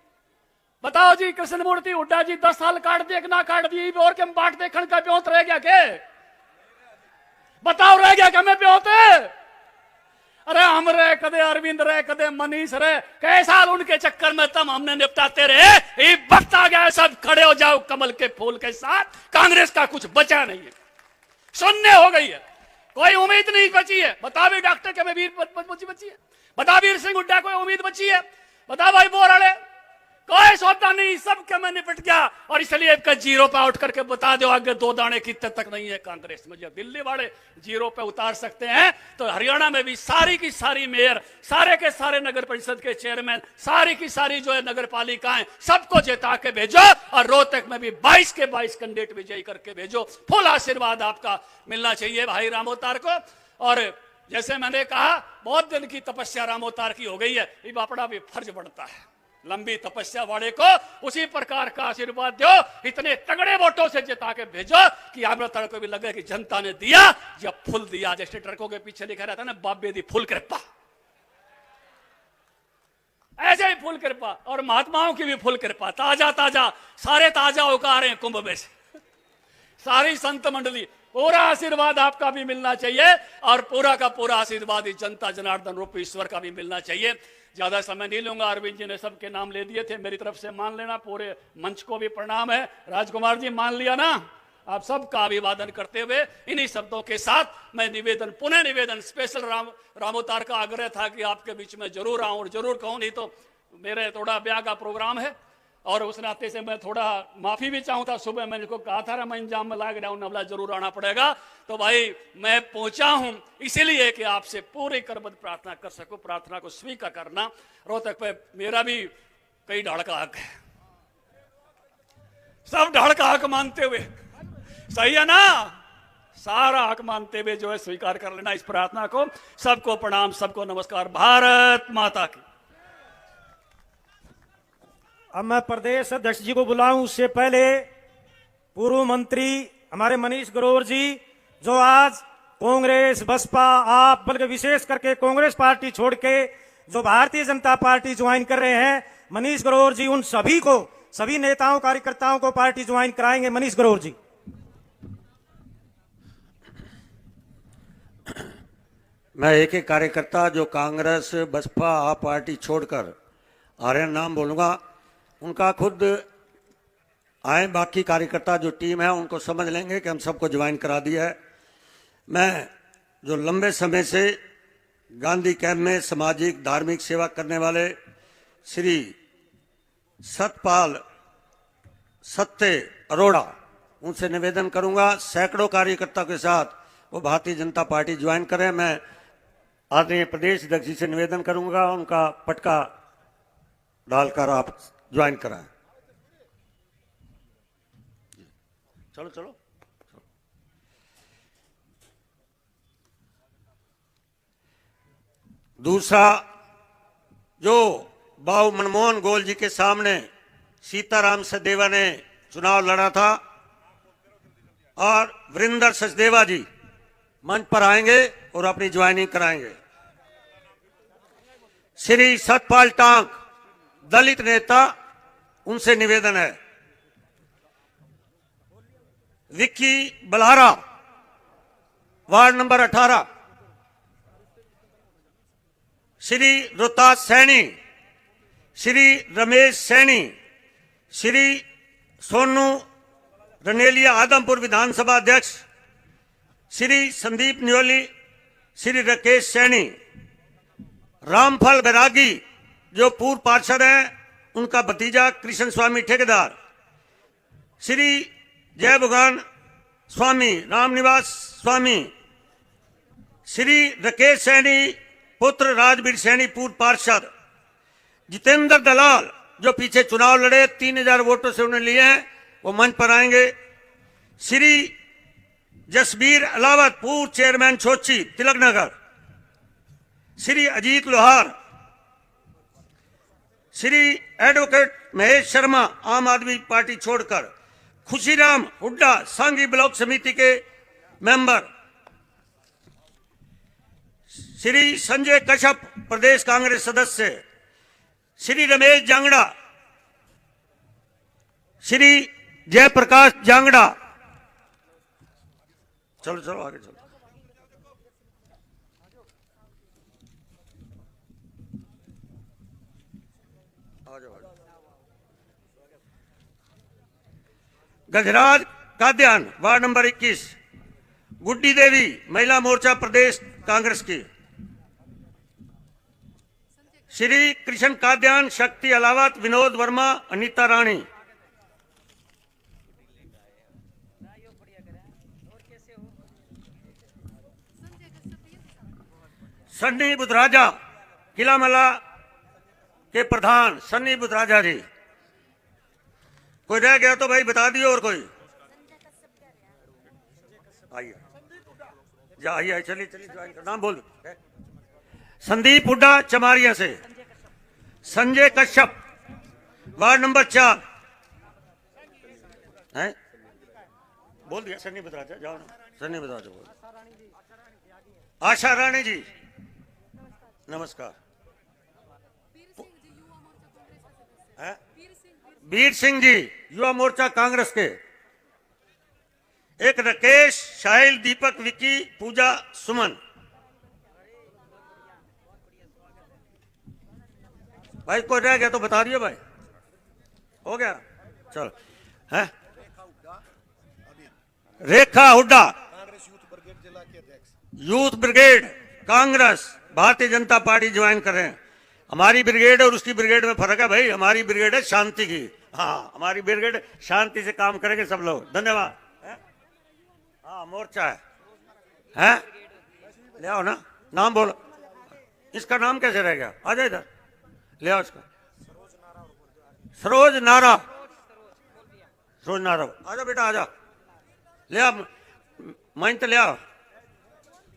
बताओ जी, कृष्ण मूर्ति हुड्डा जी 10 साल काट दिए, ना काट दिए, और क्या बाट देखने का ब्योत रह गया के? बताओ, रह गया क्या मैं ब्योत? अरे हम रहे, कदे अरविंद रहे, कदे मनीष रहे, कई साल उनके चक्कर में तम हमने निपटाते रहे। ये वक्त आ गया, सब खड़े हो जाओ कमल के फूल के साथ। कांग्रेस का कुछ बचा नहीं है, शून्य हो गई है, कोई उम्मीद नहीं बची है। बता भी डॉक्टर के में वीर बची है, बता वीर सिंह हुड्डा कोई उम्मीद बची है, बता भाई बोराड़े कोई सौदा नहीं, सब के में निपट गया। और इसलिए का 0 पे आउट करके बता दो, आगे 2 दाने कितने तक नहीं है कांग्रेस में। जब दिल्ली वाले 0 पे उतार सकते हैं, तो हरियाणा में भी सारी की सारी मेयर, सारे के सारे नगर परिषद के चेयरमैन, सारी की सारी जो है नगर पालिकाएं, सबको जिता के भेजो। और रोहतक में भी 22 के 22 कैंडिडेट विजयी करके भेजो। फुल आशीर्वाद आपका मिलना चाहिए भाई रामोतार को। और जैसे मैंने कहा, बहुत दिन की तपस्या रामोतार की हो गई है, ये अपना भी फर्ज बनता है लंबी तपस्या वाले को उसी प्रकार का आशीर्वाद दो, इतने तगड़े वोटों से जिता के भेजो कि रामोतार को भी लगे कि जनता ने दिया या फुल दिया। जैसे ट्रकों के पीछे लिखा रहता ना, बाबे दी फुल कृपा, ऐसे ही फुल कृपा। और महात्माओं की भी फुल कृपा, ताजा ताजा, सारे ताजा होकर आ रहे हैं कुंभ में से, सारी संत मंडली, पूरा आशीर्वाद आपका भी मिलना चाहिए। और पूरा का पूरा आशीर्वाद इस जनता जनार्दन रूप ईश्वर का भी मिलना चाहिए। ज्यादा समय नहीं लूंगा, अरविंद जी ने सबके नाम ले दिए थे, मेरी तरफ से मान लेना। पूरे मंच को भी प्रणाम है। राजकुमार जी मान लिया ना? आप सबका अभिवादन करते हुए इन्हीं शब्दों के साथ मैं निवेदन, पुनः निवेदन, स्पेशल रामोतार का आग्रह था कि आपके बीच में जरूर आऊं और जरूर कहूं, नहीं तो मेरे थोड़ा ब्याह का प्रोग्राम है और उस नाते से मैं थोड़ा माफी भी चाहूँ था। सुबह मैंने को कहा था मैं इंजाम में लाग रहा हूँ, नवला जरूर आना पड़ेगा। तो भाई मैं पहुंचा हूं इसीलिए कि आपसे पूरी करबद्ध प्रार्थना कर सकूं, प्रार्थना को स्वीकार करना। रोहतक पे मेरा भी कई ढाड़ का हक है, सब ढाड़ का हक मानते हुए, सही है ना, सारा हक मानते हुए जो है स्वीकार कर लेना इस प्रार्थना को। सबको प्रणाम, सबको नमस्कार, भारत माता की। अब मैं प्रदेश अध्यक्ष जी को बुलाऊं, उससे पहले पूर्व मंत्री हमारे मनीष ग्रोवर जी, जो आज कांग्रेस, बसपा, आप बल्कि विशेष करके कांग्रेस पार्टी छोड़ के जो भारतीय जनता पार्टी ज्वाइन कर रहे हैं, मनीष ग्रोवर जी उन सभी को सभी नेताओं कार्यकर्ताओं को पार्टी ज्वाइन कराएंगे। मनीष ग्रोवर जी। मैं एक एक कार्यकर्ता जो कांग्रेस बसपा आप पार्टी छोड़कर आर्यन नाम बोलूंगा, उनका खुद आए, बाकी कार्यकर्ता जो टीम है उनको समझ लेंगे कि हम सबको ज्वाइन करा दिया है। मैं जो लंबे समय से गांधी कैंप में सामाजिक धार्मिक सेवा करने वाले श्री सतपाल सत्य अरोड़ा, उनसे निवेदन करूंगा सैकड़ों कार्यकर्ता के साथ वो भारतीय जनता पार्टी ज्वाइन करें। मैं आदरणीय प्रदेश अध्यक्ष जी से निवेदन करूंगा उनका पटका डालकर आप ज्वाइन कराएं। चलो चलो। दूसरा, जो बाबू मनमोहन गोयल जी के सामने सीताराम सचदेवा ने चुनाव लड़ा था और वरिंदर सचदेवा जी मंच पर आएंगे और अपनी ज्वाइनिंग कराएंगे। श्री सतपाल टांक दलित नेता, उनसे निवेदन है। विक्की बल्हारा वार्ड नंबर 18, श्री रोहतास सैनी, श्री रमेश सैनी, श्री सोनू रनेलिया आदमपुर विधानसभा अध्यक्ष, श्री संदीप न्योली, श्री राकेश सैनी, रामफल बैरागी जो पूर्व पार्षद हैं, उनका भतीजा कृष्ण स्वामी ठेकेदार, श्री जय भगवान स्वामी, रामनिवास स्वामी, श्री राकेश सैनी पुत्र राजवीर सैनी पूर्व पार्षद, जितेंद्र दलाल जो पीछे चुनाव लड़े 3000 वोटों से उन्हें लिए हैं, वो मंच पर आएंगे। श्री जसबीर अलावत पूर्व चेयरमैन छोची तिलक नगर, श्री अजीत लोहार, श्री एडवोकेट महेश शर्मा आम आदमी पार्टी छोड़कर, खुशीराम हुड्डा सांगी ब्लॉक समिति के मेंबर, श्री संजय कश्यप प्रदेश कांग्रेस सदस्य, श्री रमेश जांगड़ा, श्री जयप्रकाश जांगड़ा। चलो चलो आगे चलो। गजराज काद्यान वार्ड नंबर 21, गुड्डी देवी महिला मोर्चा प्रदेश कांग्रेस की, श्री कृष्ण काद्यान, शक्ति अलावत, विनोद वर्मा, अनीता रानी, सन्नी बुधराजा किलामला के प्रधान सन्नी बुधराजा जी। कोई रह गया तो भाई बता दियो। और कोई आइए, आइए, चलिए चलिए ज्वाइन कर। नाम बोल। संदीप हुड्डा चमारिया से, संजय कश्यप वार्ड नंबर 4 है, बोल दिया सन्नी बुधराजा, जाओ ना सन्नी बुधराजा बोल। आशा रानी जी नमस्कार। वीर सिंह जी युवा मोर्चा कांग्रेस के, एक राकेश, शाहिल, दीपक, विक्की, पूजा, सुमन। भाई कोई रह गया तो बता दियो भाई। हो गया चलो। है रेखा Hooda youth brigade Congress Bharatiya Janata party join कर रहे हैं। हमारी ब्रिगेड और उसकी ब्रिगेड में फर्क है भाई। हमारी ब्रिगेड है शांति की। हाँ, हमारी ब्रिगेड शांति से काम करेंगे सब लोग। धन्यवाद। हाँ, मोर्चा है ले आओ ना, नाम बोलो। इसका नाम कैसे रह गया? आ जाओ इधर, ले आओ इसका। सरोज नारा, सरोज नारा, आ जाओ बेटा, आ जाओ, ले आओ। महंत ले आओ,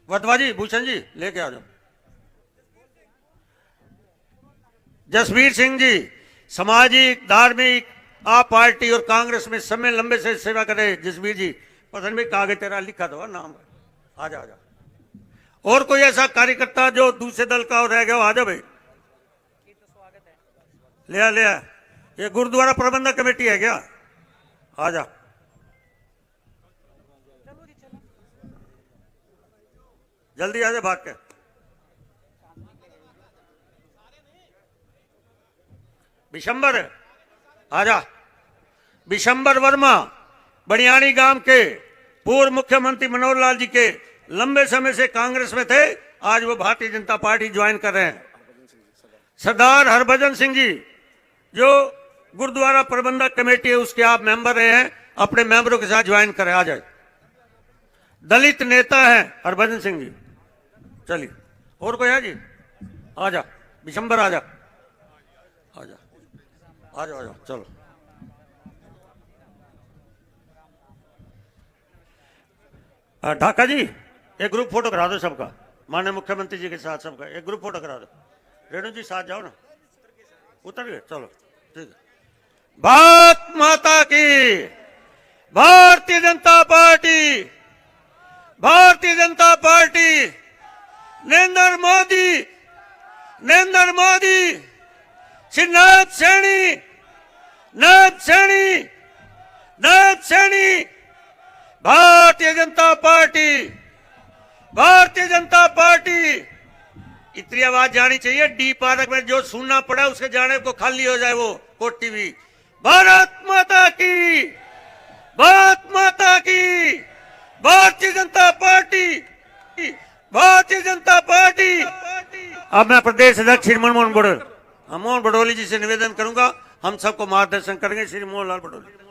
वटवा जी, भूषण जी लेके आ जाओ। जसवीर सिंह जी सामाजिक धार्मिक आप पार्टी और कांग्रेस में समय लंबे से सेवा करे। जसवीर जी पता नहीं कागज तेरा लिखा था नाम, आ जा, आ जा। और कोई ऐसा कार्यकर्ता जो दूसरे दल का और रह गया हो, आ जा भाई, ले आ, ले आ। ये गुरुद्वारा प्रबंधक कमेटी है क्या? आ जा। जल्दी आ जा भाग के। बिशंबर आजा। बिशंबर वर्मा बड़ियानी गांव के पूर्व मुख्यमंत्री मनोहर लाल जी के लंबे समय से कांग्रेस में थे, आज वो भारतीय जनता पार्टी ज्वाइन कर रहे हैं। सरदार हरभजन सिंह जी जो गुरुद्वारा प्रबंधक कमेटी है उसके आप मेंबर रहे हैं, अपने मेंबरों के साथ ज्वाइन करें। आ जाए। दलित नेता हैं हरभजन सिंह जी। चलिए और कोई है जी? आजा बिशंबर आजा आजा आ जाओ आ जाओ चलो। ढाका जी एक ग्रुप फोटो करा दो सबका, माननीय मुख्यमंत्री जी के साथ सबका एक ग्रुप फोटो करा दो। रेणु जी साथ जाओ ना, उतर गए, चलो ठीक है। भारत माता की, Bharatiya Janata party, Bharatiya Janata party, Narendra Modi, Narendra Modi, Shri Nayab Saini, Nayab Saini, Nayab Saini, Bharatiya Janata party, Bharatiya Janata party. इतनी आवाज जानी चाहिए, डी पार्क में जो सुनना पड़ा उसके जाने को खाली हो जाए वो कोट टीवी। भारत माता की, भारत माता की, भारतीय जनता पार्टी, भारतीय जनता पार्टी। अब मैं प्रदेश अध्यक्ष श्री मोहन भड़ोली जी से निवेदन करूंगा, हम सबको मार्गदर्शन करेंगे। श्री मोहनलाल भड़ोली।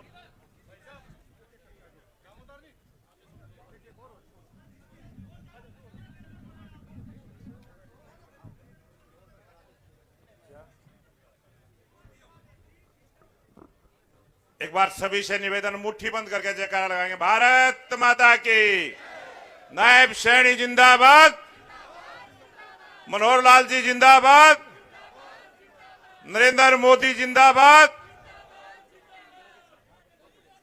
एक बार सभी से निवेदन, मुट्ठी बंद करके जयकारा लगाएंगे। भारत माता की। नायब सैनी जिंदाबाद, मनोहर लाल जी जिंदाबाद, नरेंद्र मोदी जिंदाबाद।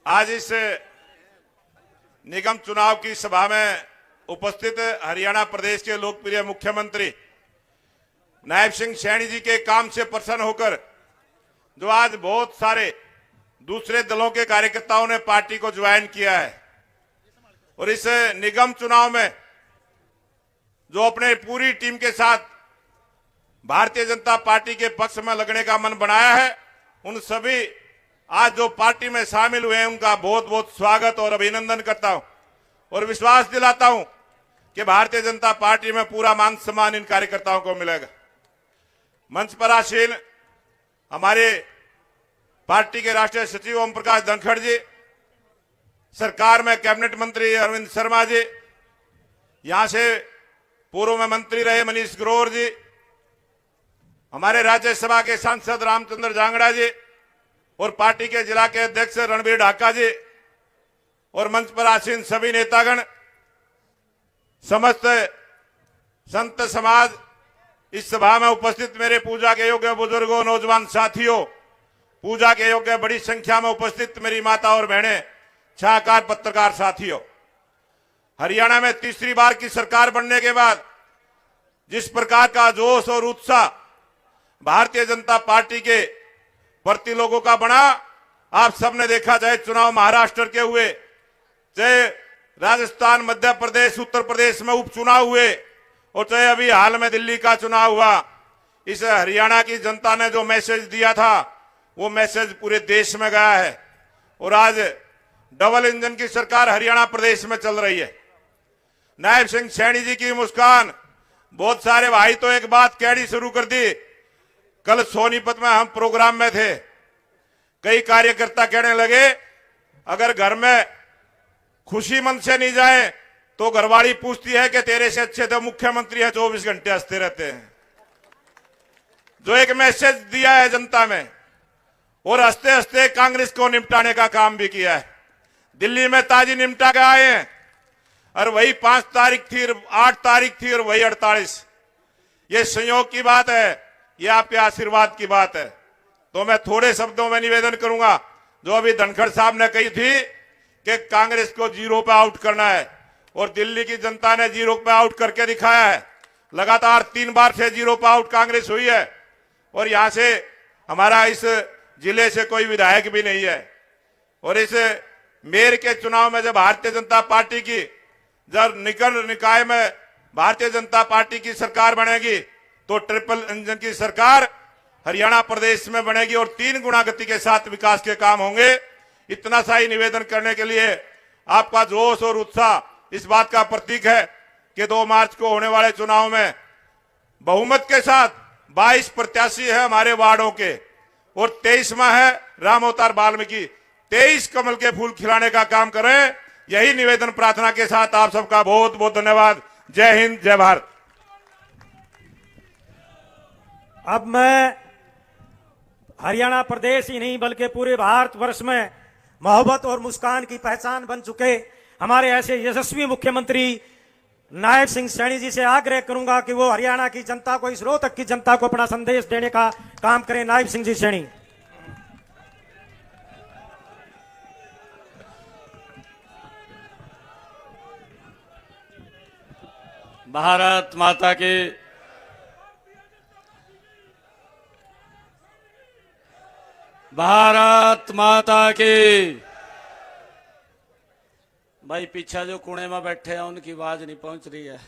आज इस निगम चुनाव की सभा में उपस्थित हरियाणा प्रदेश के लोकप्रिय मुख्यमंत्री नायब सिंह सैनी जी के काम से प्रसन्न होकर जो आज बहुत सारे दूसरे दलों के कार्यकर्ताओं ने पार्टी को ज्वाइन किया है और इस निगम चुनाव में जो अपने पूरी टीम के साथ भारतीय जनता पार्टी के पक्ष में लगने का मन बनाया है, उन सभी आज जो पार्टी में शामिल हुए हैं उनका बहुत बहुत स्वागत और अभिनंदन करता हूं और विश्वास दिलाता हूं कि भारतीय जनता पार्टी में पूरा मान सम्मान इन कार्यकर्ताओं को मिलेगा। मंच पर आसीन हमारे पार्टी के राष्ट्रीय सचिव ओम प्रकाश धनखड़ जी, सरकार में कैबिनेट मंत्री अरविंद शर्मा जी, यहां से पूर्व में मंत्री रहे मनीष ग्रोवर जी, हमारे राज्यसभा के सांसद रामचंद्र जांगड़ा जी और पार्टी के जिला के अध्यक्ष रणबीर ढाका जी और मंच पर आसीन सभी नेतागण, समस्त संत समाज, इस सभा में उपस्थित मेरे पूजा के योग्य बुजुर्गों, नौजवान साथियों, पूजा के योग्य बड़ी संख्या में उपस्थित मेरी माता और बहनें, छायाकार पत्रकार साथियों, हरियाणा में तीसरी बार की सरकार बनने के बाद जिस प्रकार का जोश और उत्साह भारतीय जनता पार्टी के प्रति लोगों का बना, आप सबने देखा। चाहे चुनाव महाराष्ट्र के हुए, चाहे राजस्थान, मध्य प्रदेश, उत्तर प्रदेश में उपचुनाव हुए और चाहे अभी हाल में दिल्ली का चुनाव हुआ, इस हरियाणा की जनता ने जो मैसेज दिया था वो मैसेज पूरे देश में गया है और आज डबल इंजन की सरकार हरियाणा प्रदेश में चल रही है। नायब सिंह सैनी जी की मुस्कान, बहुत सारे भाई तो एक बात कहनी शुरू कर दी। कल सोनीपत में हम प्रोग्राम में थे, कई कार्यकर्ता कहने लगे अगर घर में खुशी मन से नहीं जाए तो घरवाली पूछती है कि तेरे से अच्छे तो मुख्यमंत्री है, 24 घंटे हंसते रहते हैं। जो एक मैसेज दिया है जनता में और हंसते हंसते कांग्रेस को निपटाने का काम भी किया है। दिल्ली में ताजी निपटा के आए हैं और वही 5 तारीख थी, 8 तारीख थी और वही 48। ये संयोग की बात है, ये आपके आशीर्वाद की बात है। तो मैं थोड़े शब्दों में निवेदन करूंगा, जो अभी धनखड़ साहब ने कही थी कि कांग्रेस को 0 पे आउट करना है और दिल्ली की जनता ने 0 पे आउट करके दिखाया है। लगातार 3 बार से 0 पे आउट कांग्रेस हुई है और यहां से हमारा इस जिले से कोई विधायक भी नहीं है। और इस मेयर के चुनाव में जब भारतीय जनता पार्टी की जब निकल निकाय में भारतीय जनता पार्टी की सरकार बनेगी तो ट्रिपल इंजन की सरकार हरियाणा प्रदेश में बनेगी और 3 गुना गति के साथ विकास के काम होंगे। इतना सा ही निवेदन करने के लिए आपका जोश और उत्साह इस बात का प्रतीक है कि 2 मार्च को होने वाले चुनाव में बहुमत के साथ 22 प्रत्याशी है हमारे वार्डों के और 23वां है राम अवतार वाल्मीकि। 23 कमल के फूल खिलाने का काम करें। यही निवेदन प्रार्थना के साथ आप सबका बहुत बहुत धन्यवाद। जय हिंद, जय भारत। अब मैं हरियाणा प्रदेश ही नहीं बल्कि पूरे भारतवर्ष में मोहब्बत और मुस्कान की पहचान बन चुके हमारे ऐसे यशस्वी मुख्यमंत्री नायब सिंह सैनी जी से आग्रह करूंगा कि वो हरियाणा की जनता को, इस रोहतक की जनता को अपना संदेश देने का काम करें। नायब सिंह जी सैनी। भारत माता के भारत माता के। भाई पीछे जो कोने में बैठे हैं उनकी आवाज नहीं पहुंच रही है।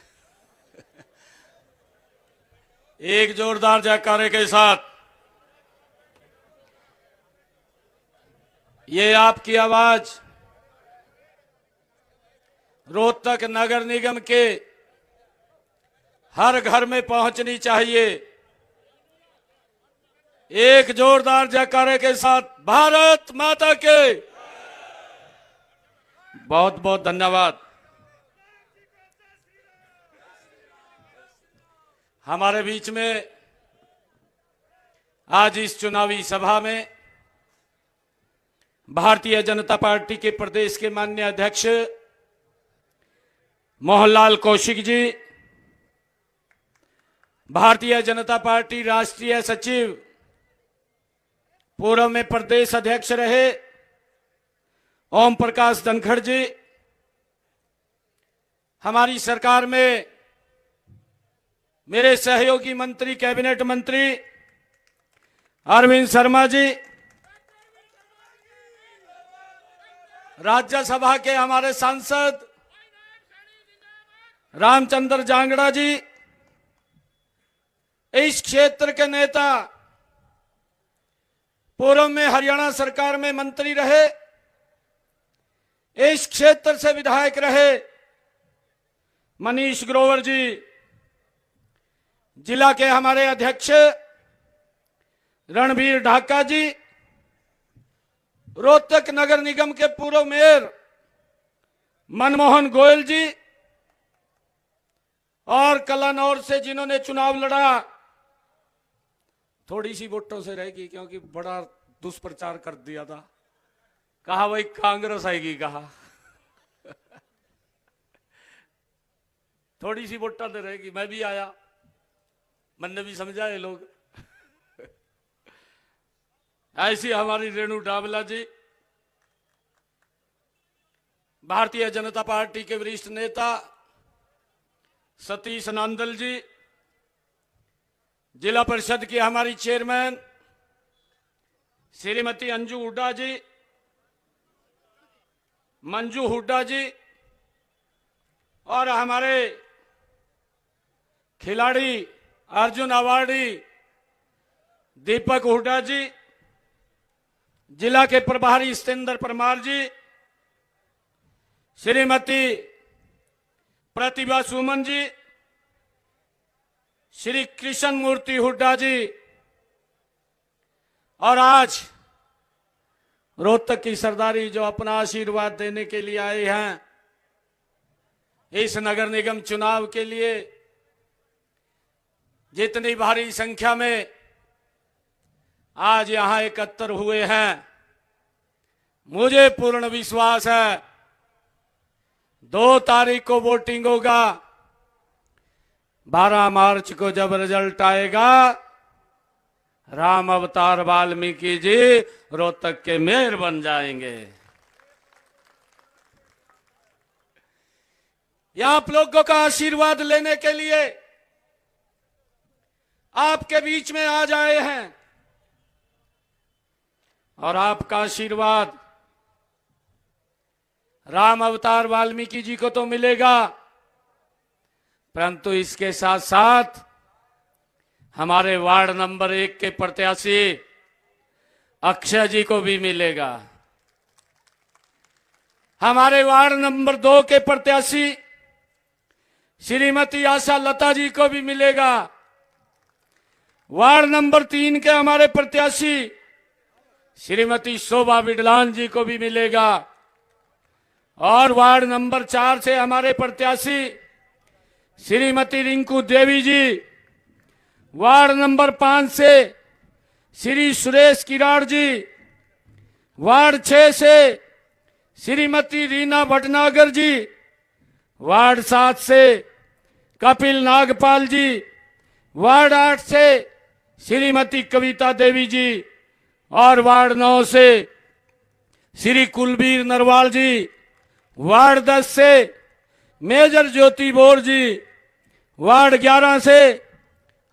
एक जोरदार जयकारे के साथ ये आपकी आवाज रोहतक नगर निगम के हर घर में पहुंचनी चाहिए। एक जोरदार जयकारे के साथ भारत माता के। बहुत बहुत धन्यवाद। हमारे बीच में आज इस चुनावी सभा में भारतीय जनता पार्टी के प्रदेश के माननीय अध्यक्ष मोहनलाल कौशिक जी, भारतीय जनता पार्टी राष्ट्रीय सचिव, पूर्व में प्रदेश अध्यक्ष रहे ओम प्रकाश धनखड़ जी, हमारी सरकार में मेरे सहयोगी मंत्री, कैबिनेट मंत्री अरविंद शर्मा जी, राज्यसभा के हमारे सांसद रामचंद्र जांगड़ा जी, इस क्षेत्र के नेता, पूर्व में हरियाणा सरकार में मंत्री रहे, इस क्षेत्र से विधायक रहे मनीष ग्रोवर जी, जिला के हमारे अध्यक्ष रणबीर ढाका जी, रोहतक नगर निगम के पूर्व मेयर मनमोहन गोयल जी, और कलानौर से जिन्होंने चुनाव लड़ा, थोड़ी सी वोटों से रहेगी क्योंकि बड़ा दुष्प्रचार कर दिया था, कहा भाई कांग्रेस आएगी, कहा थोड़ी सी वोटों से रहेगी। मैं भी आया, मैंने भी समझा ये लोग। ऐसी हमारी रेणु डाबला जी, भारतीय जनता पार्टी के वरिष्ठ नेता सतीश नांदल जी, जिला परिषद की हमारी चेयरमैन श्रीमती अंजू हुड्डा जी, मंजू हुड्डा जी, और हमारे खिलाड़ी अर्जुन अवार्डी दीपक हुड्डा जी, जिला के प्रभारी सतेंद्र परमार जी, श्रीमती प्रतिभा सुमन जी, श्री कृष्ण मूर्ति हुड्डा जी, और आज रोहतक की सरदारी जो अपना आशीर्वाद देने के लिए आए हैं इस नगर निगम चुनाव के लिए, जितनी भारी संख्या में आज यहां एकत्र हुए हैं, मुझे पूर्ण विश्वास है 2 तारीख को वोटिंग होगा, 12 मार्च को जब रिजल्ट आएगा, राम अवतार वाल्मीकि जी रोहतक के मेयर बन जाएंगे। यहां आप लोगों का आशीर्वाद लेने के लिए आपके बीच में आज आए हैं। और आपका आशीर्वाद राम अवतार वाल्मीकि जी को तो मिलेगा, परंतु इसके साथ साथ हमारे वार्ड नंबर 1 के प्रत्याशी अक्षय जी को भी मिलेगा। हमारे वार्ड नंबर 2 के प्रत्याशी श्रीमती आशा लता जी को भी मिलेगा। वार्ड नंबर 3 के हमारे प्रत्याशी श्रीमती शोभा बिडलान जी को भी मिलेगा। और वार्ड नंबर 4 से हमारे प्रत्याशी श्रीमती रिंकू देवी जी, वार्ड नंबर 5 से श्री सुरेश किराड़ जी, वार्ड 6 से श्रीमती रीना भटनागर जी, वार्ड 7 से कपिल नागपाल जी, वार्ड 8 से श्रीमती कविता देवी जी और वार्ड 9 से श्री कुलबीर नरवाल जी, वार्ड 10 से मेजर ज्योति बोर जी, वार्ड 11 से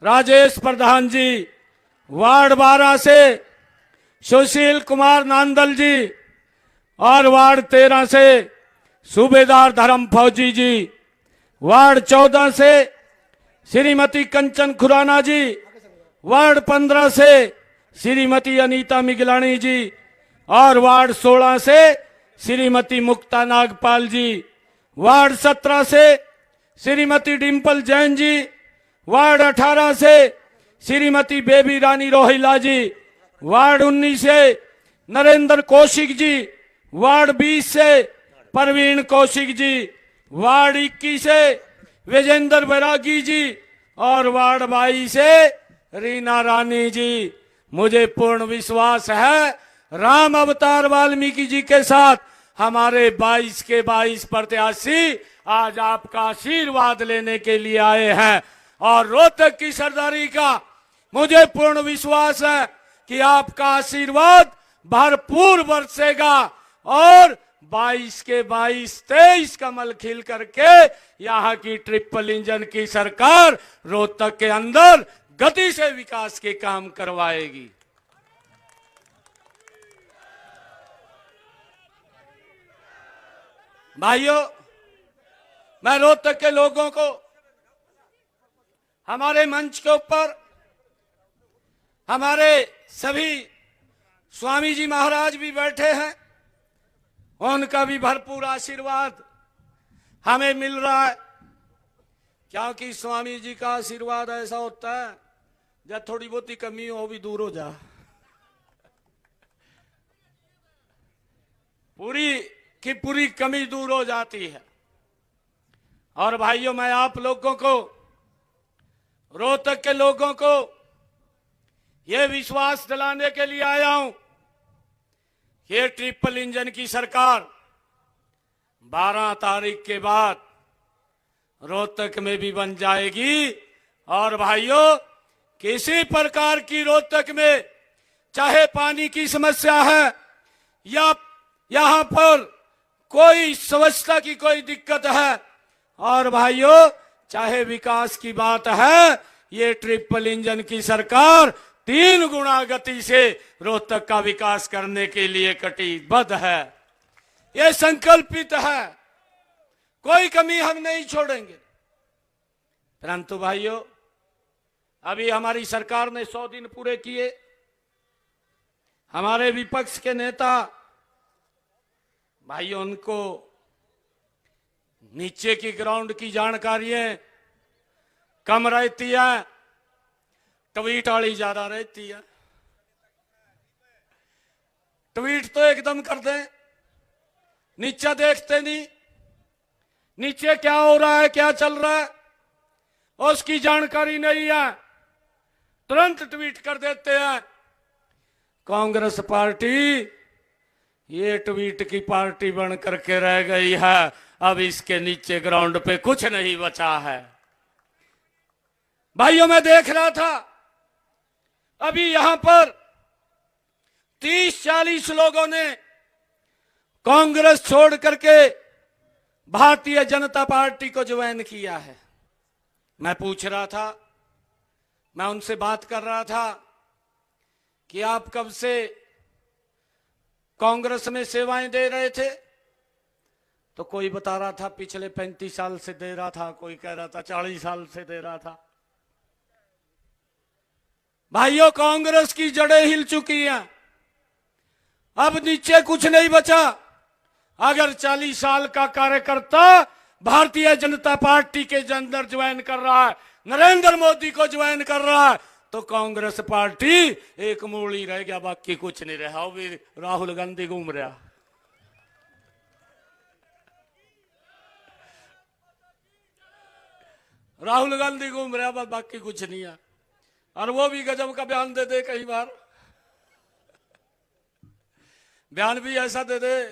राजेश प्रधान जी, वार्ड 12 से सुशील कुमार नांदल जी और वार्ड 13 से सूबेदार धर्म फौजी जी, वार्ड 14 से श्रीमती कंचन खुराना जी, वार्ड 15 से श्रीमती अनीता मिगलानी जी और वार्ड 16 से श्रीमती मुक्ता नागपाल जी, वार्ड 17 से श्रीमती डिम्पल जैन जी, वार्ड 18 से श्रीमती बेबी रानी रोहिला जी, वार्ड 19 से नरेंद्र कौशिक जी, वार्ड 20 से परवीन कौशिक जी, वार्ड 21 से विजेंद्र बैरागी जी और वार्ड 22 से रीना रानी जी। मुझे पूर्ण विश्वास है राम अवतार वाल्मीकि जी के साथ हमारे 22 के 22 प्रत्याशी आज आपका आशीर्वाद लेने के लिए आए हैं और रोहतक की सरदारी का मुझे पूर्ण विश्वास है कि आपका आशीर्वाद भरपूर बरसेगा और 22 के 22 23 कमल खिल करके यहाँ की ट्रिपल इंजन की सरकार रोहतक के अंदर गति से विकास के काम करवाएगी। भाइयों, मैं रोहतक के लोगों को हमारे मंच के ऊपर हमारे सभी स्वामी जी महाराज भी बैठे हैं, उनका भी भरपूर आशीर्वाद हमें मिल रहा है, क्योंकि स्वामी जी का आशीर्वाद ऐसा होता है जब थोड़ी बहुत ही कमी हो भी दूर हो जा, पूरी की पूरी कमी दूर हो जाती है। और भाइयों, मैं आप लोगों को, रोहतक के लोगों को यह विश्वास दिलाने के लिए आया हूं, ये ट्रिपल इंजन की सरकार 12 तारीख के बाद रोहतक में भी बन जाएगी। और भाइयों, किसी प्रकार की रोहतक में चाहे पानी की समस्या है या यहां पर कोई स्वच्छता की कोई दिक्कत है, और भाइयों चाहे विकास की बात है, ये ट्रिपल इंजन की सरकार 3 गुना गति से रोहतक का विकास करने के लिए कटिबद्ध है, ये संकल्पित है, कोई कमी हम नहीं छोड़ेंगे। परंतु भाइयों, अभी हमारी सरकार ने 100 दिन पूरे किए, हमारे विपक्ष के नेता भाइयों, उनको नीचे की ग्राउंड की जानकारियां कम रहती है, ट्वीट वाली ज्यादा रहती है। ट्वीट तो एकदम कर दें, नीचे देखते नहीं, नीचे क्या हो रहा है, क्या चल रहा है, उसकी जानकारी नहीं है, तुरंत ट्वीट कर देते हैं। कांग्रेस पार्टी ये ट्वीट की पार्टी बन करके रह गई है, अब इसके नीचे ग्राउंड पे कुछ नहीं बचा है। भाइयों, मैं देख रहा था अभी यहां पर 30-40 लोगों ने कांग्रेस छोड़ करके भारतीय जनता पार्टी को ज्वाइन किया है। मैं पूछ रहा था, मैं उनसे बात कर रहा था कि आप कब से कांग्रेस में सेवाएं दे रहे थे, तो कोई बता रहा था पिछले 35 साल से दे रहा था, कोई कह रहा था 40 साल से दे रहा था। भाइयों, कांग्रेस की जड़ें हिल चुकी हैं, अब नीचे कुछ नहीं बचा। अगर 40 साल का कार्यकर्ता भारतीय जनता पार्टी के अंदर ज्वाइन कर रहा है, नरेंद्र मोदी को ज्वाइन कर रहा है, तो कांग्रेस पार्टी एक मूली रह गया, बाकी कुछ नहीं रहा। वो भी राहुल गांधी घूम रहा। राहुल गांधी घूम रहा, बस बाकी कुछ नहीं है। और वो भी गजब का बयान दे दे, कई बार बयान भी ऐसा दे दे,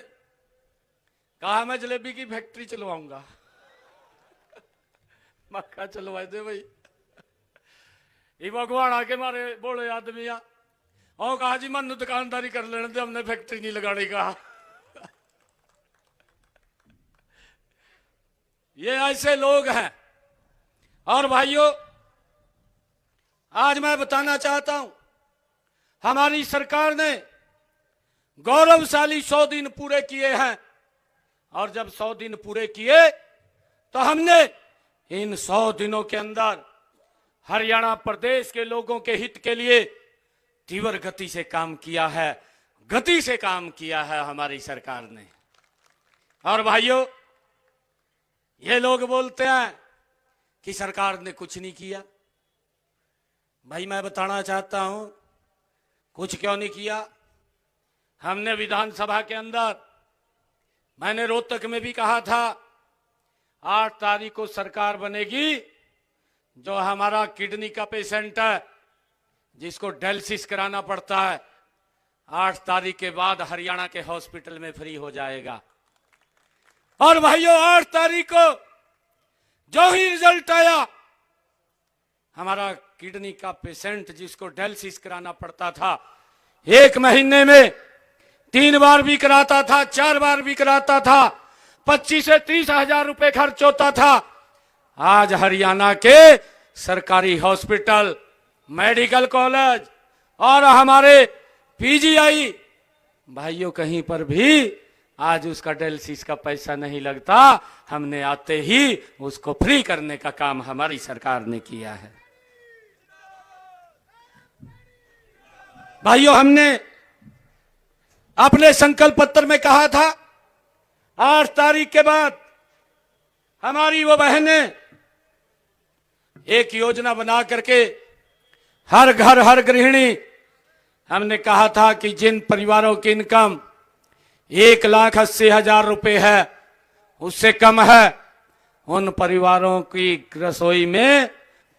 कहा मैं जलेबी की फैक्ट्री चलवाऊंगा। मक्का चलवा दे भाई। ये भगवान आके मारे बोले आदमी और कहा जी मन दुकानदारी कर लेने दे, हमने फैक्ट्री नहीं लगाने का। ये ऐसे लोग हैं। और भाइयों, आज मैं बताना चाहता हूं, हमारी सरकार ने गौरवशाली 100 दिन पूरे किए हैं। और जब 100 दिन पूरे किए तो हमने इन 100 दिनों के अंदर हरियाणा प्रदेश के लोगों के हित के लिए तीव्र गति से काम किया है, गति से काम किया है हमारी सरकार ने। और भाइयों, ये लोग बोलते हैं कि सरकार ने कुछ नहीं किया। भाई, मैं बताना चाहता हूं कुछ क्यों नहीं किया। हमने विधानसभा के अंदर, मैंने रोहतक में भी कहा था, 8 तारीख को सरकार बनेगी। जो हमारा किडनी का पेशेंट है, जिसको डायलिसिस कराना पड़ता है, 8 तारीख के बाद हरियाणा के हॉस्पिटल में फ्री हो जाएगा। और भाइयों, 8 तारीख को जो ही रिजल्ट आया, हमारा किडनी का पेशेंट जिसको डायलिसिस कराना पड़ता था, 1 महीने में 3 बार भी कराता था, 4 बार भी कराता था, 25 से 30 हजार रुपए खर्च होता था। आज हरियाणा के सरकारी हॉस्पिटल, मेडिकल कॉलेज और हमारे पीजीआई, भाइयों, कहीं पर भी आज उसका डायलिसिस का पैसा नहीं लगता। हमने आते ही उसको फ्री करने का काम हमारी सरकार ने किया है। भाइयों, हमने अपने संकल्प पत्र में कहा था, 8 तारीख के बाद हमारी वो बहनें एक योजना बना करके हर घर हर गृहिणी, हमने कहा था कि जिन परिवारों की इनकम 1,80,000 रुपए है, उससे कम है, उन परिवारों की रसोई में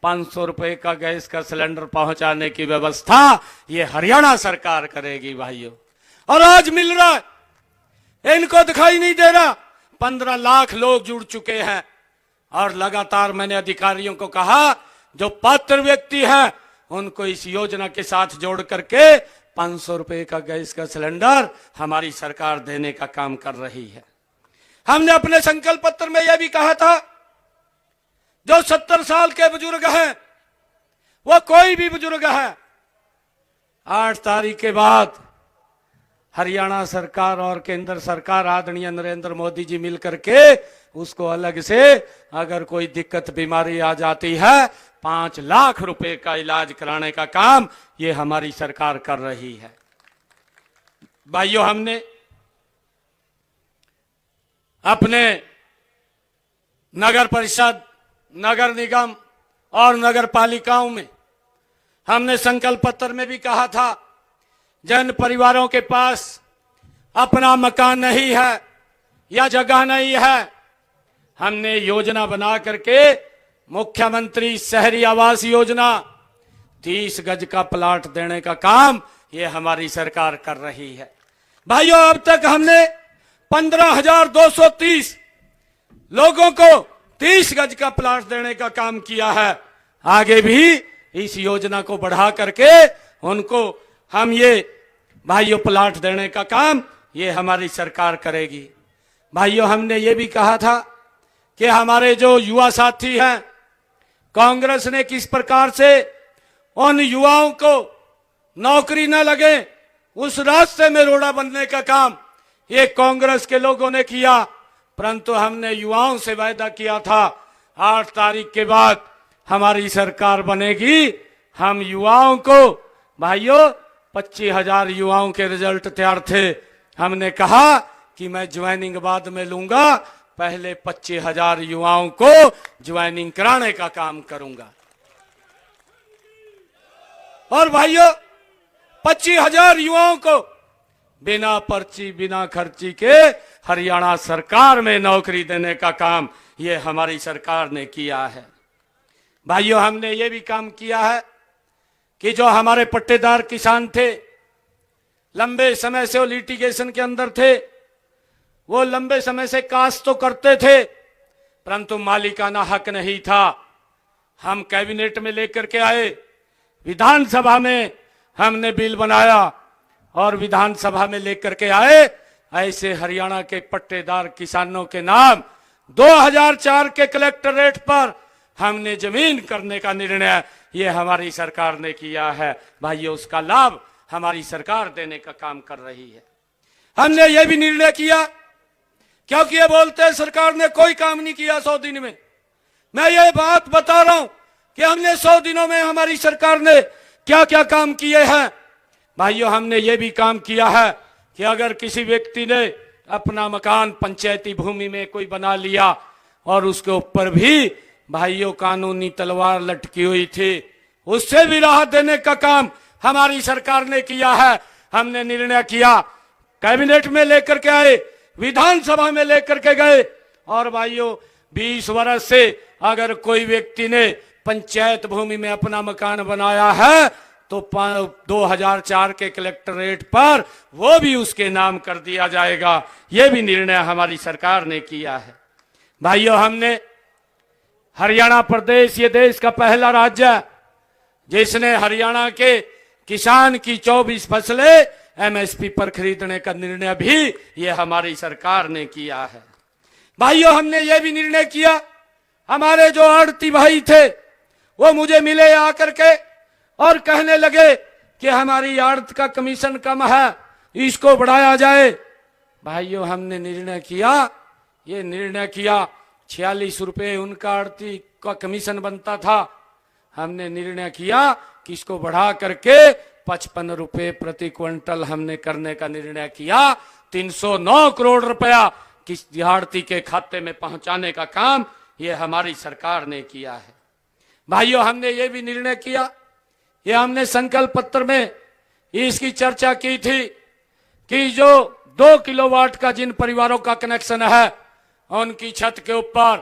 500 रुपए का गैस का सिलेंडर पहुंचाने की व्यवस्था ये हरियाणा सरकार करेगी भाइयों। और आज मिल रहा है, इनको दिखाई नहीं दे रहा। 15 लाख लोग जुड़ चुके हैं। और लगातार मैंने अधिकारियों को कहा, जो पात्र व्यक्ति हैं उनको इस योजना के साथ जोड़ करके 500 रुपए का गैस का सिलेंडर हमारी सरकार देने का काम कर रही है। हमने अपने संकल्प पत्र में यह भी कहा था, जो 70 साल के बुजुर्ग हैं, वो कोई भी बुजुर्ग है, 8 तारीख के बाद हरियाणा सरकार और केंद्र सरकार आदरणीय नरेंद्र मोदी जी मिलकर के उसको अलग से, अगर कोई दिक्कत बीमारी आ जाती है, 5 लाख रुपए का इलाज कराने का काम ये हमारी सरकार कर रही है। भाइयों, हमने अपने नगर परिषद, नगर निगम और नगर पालिकाओं में हमने संकल्प पत्र में भी कहा था, जिन परिवारों के पास अपना मकान नहीं है या जगह नहीं है, हमने योजना बना करके मुख्यमंत्री शहरी आवास योजना 30 गज का प्लाट देने का काम ये हमारी सरकार कर रही है। भाइयों, अब तक हमने 15,230 लोगों को 30 गज का प्लाट देने का काम किया है। आगे भी इस योजना को बढ़ा करके उनको हम ये भाइयों प्लाट देने का काम ये हमारी सरकार करेगी। भाइयों, हमने ये भी कहा था कि हमारे जो युवा साथी हैं, कांग्रेस ने किस प्रकार से उन युवाओं को नौकरी न लगे उस रास्ते में रोड़ा बनने का काम ये कांग्रेस के लोगों ने किया, परंतु हमने युवाओं से वायदा किया था 8 तारीख के बाद हमारी सरकार बनेगी, हम युवाओं को, भाइयों 25,000 युवाओं के रिजल्ट तैयार थे, हमने कहा कि मैं ज्वाइनिंग बाद में लूंगा, पहले 25,000 युवाओं को ज्वाइनिंग कराने का काम करूंगा। और भाइयों 25,000 युवाओं को बिना पर्ची बिना खर्ची के हरियाणा सरकार में नौकरी देने का काम ये हमारी सरकार ने किया है। भाइयों हमने ये भी काम किया है कि जो हमारे पट्टेदार किसान थे, लंबे समय से वो लिटिगेशन के अंदर थे, वो लंबे समय से काश्त तो करते थे परंतु मालिकाना हक नहीं था। हम कैबिनेट में लेकर के आए, विधानसभा में हमने बिल बनाया और विधानसभा में लेकर के आए, ऐसे हरियाणा के पट्टेदार किसानों के नाम 2004 के कलेक्टरेट पर हमने जमीन करने का निर्णय ये हमारी सरकार ने किया है। भाइयों उसका लाभ हमारी सरकार देने का काम कर रही है। हमने ये भी निर्णय किया, क्योंकि ये बोलते हैं सरकार ने कोई काम नहीं किया 100 दिन में। मैं ये बात बता रहा हूं कि हमने 100 दिनों में हमारी सरकार ने क्या क्या काम किए हैं। भाइयों हमने ये भी काम किया है कि अगर किसी व्यक्ति ने अपना मकान पंचायती भूमि में कोई बना लिया और उसके ऊपर भी भाइयों कानूनी तलवार लटकी हुई थी, उससे भी राहत देने का काम हमारी सरकार ने किया है। हमने निर्णय किया, कैबिनेट में लेकर के आए, विधानसभा में लेकर के गए, और भाइयों 20 वर्ष से अगर कोई व्यक्ति ने पंचायत भूमि में अपना मकान बनाया है तो 2004 के कलेक्टरेट पर वो भी उसके नाम कर दिया जाएगा। ये भी निर्णय हमारी सरकार ने किया है। भाइयों हमने हरियाणा प्रदेश ये देश का पहला राज्य है जिसने हरियाणा के किसान की 24 फसलें एमएसपी पर खरीदने का निर्णय भी ये हमारी सरकार ने किया है। भाइयों हमने ये भी निर्णय किया, हमारे जो आड़ती भाई थे वो मुझे मिले आकर के और कहने लगे कि हमारी आड़त का कमीशन कम है, इसको बढ़ाया जाए। भाइयों हमने निर्णय किया, ये निर्णय किया 46 रुपए उनका आड़ती का कमीशन बनता था, हमने निर्णय किया कि इसको बढ़ा करके 55 रुपए प्रति क्विंटल हमने करने का निर्णय किया। 309 करोड़ रुपया किस आड़ती के खाते में पहुंचाने का काम ये हमारी सरकार ने किया है। भाइयों हमने ये भी निर्णय किया, ये हमने संकल्प पत्र में इसकी चर्चा की थी कि जो 2 किलोवाट का जिन परिवारों का कनेक्शन है उनकी छत के ऊपर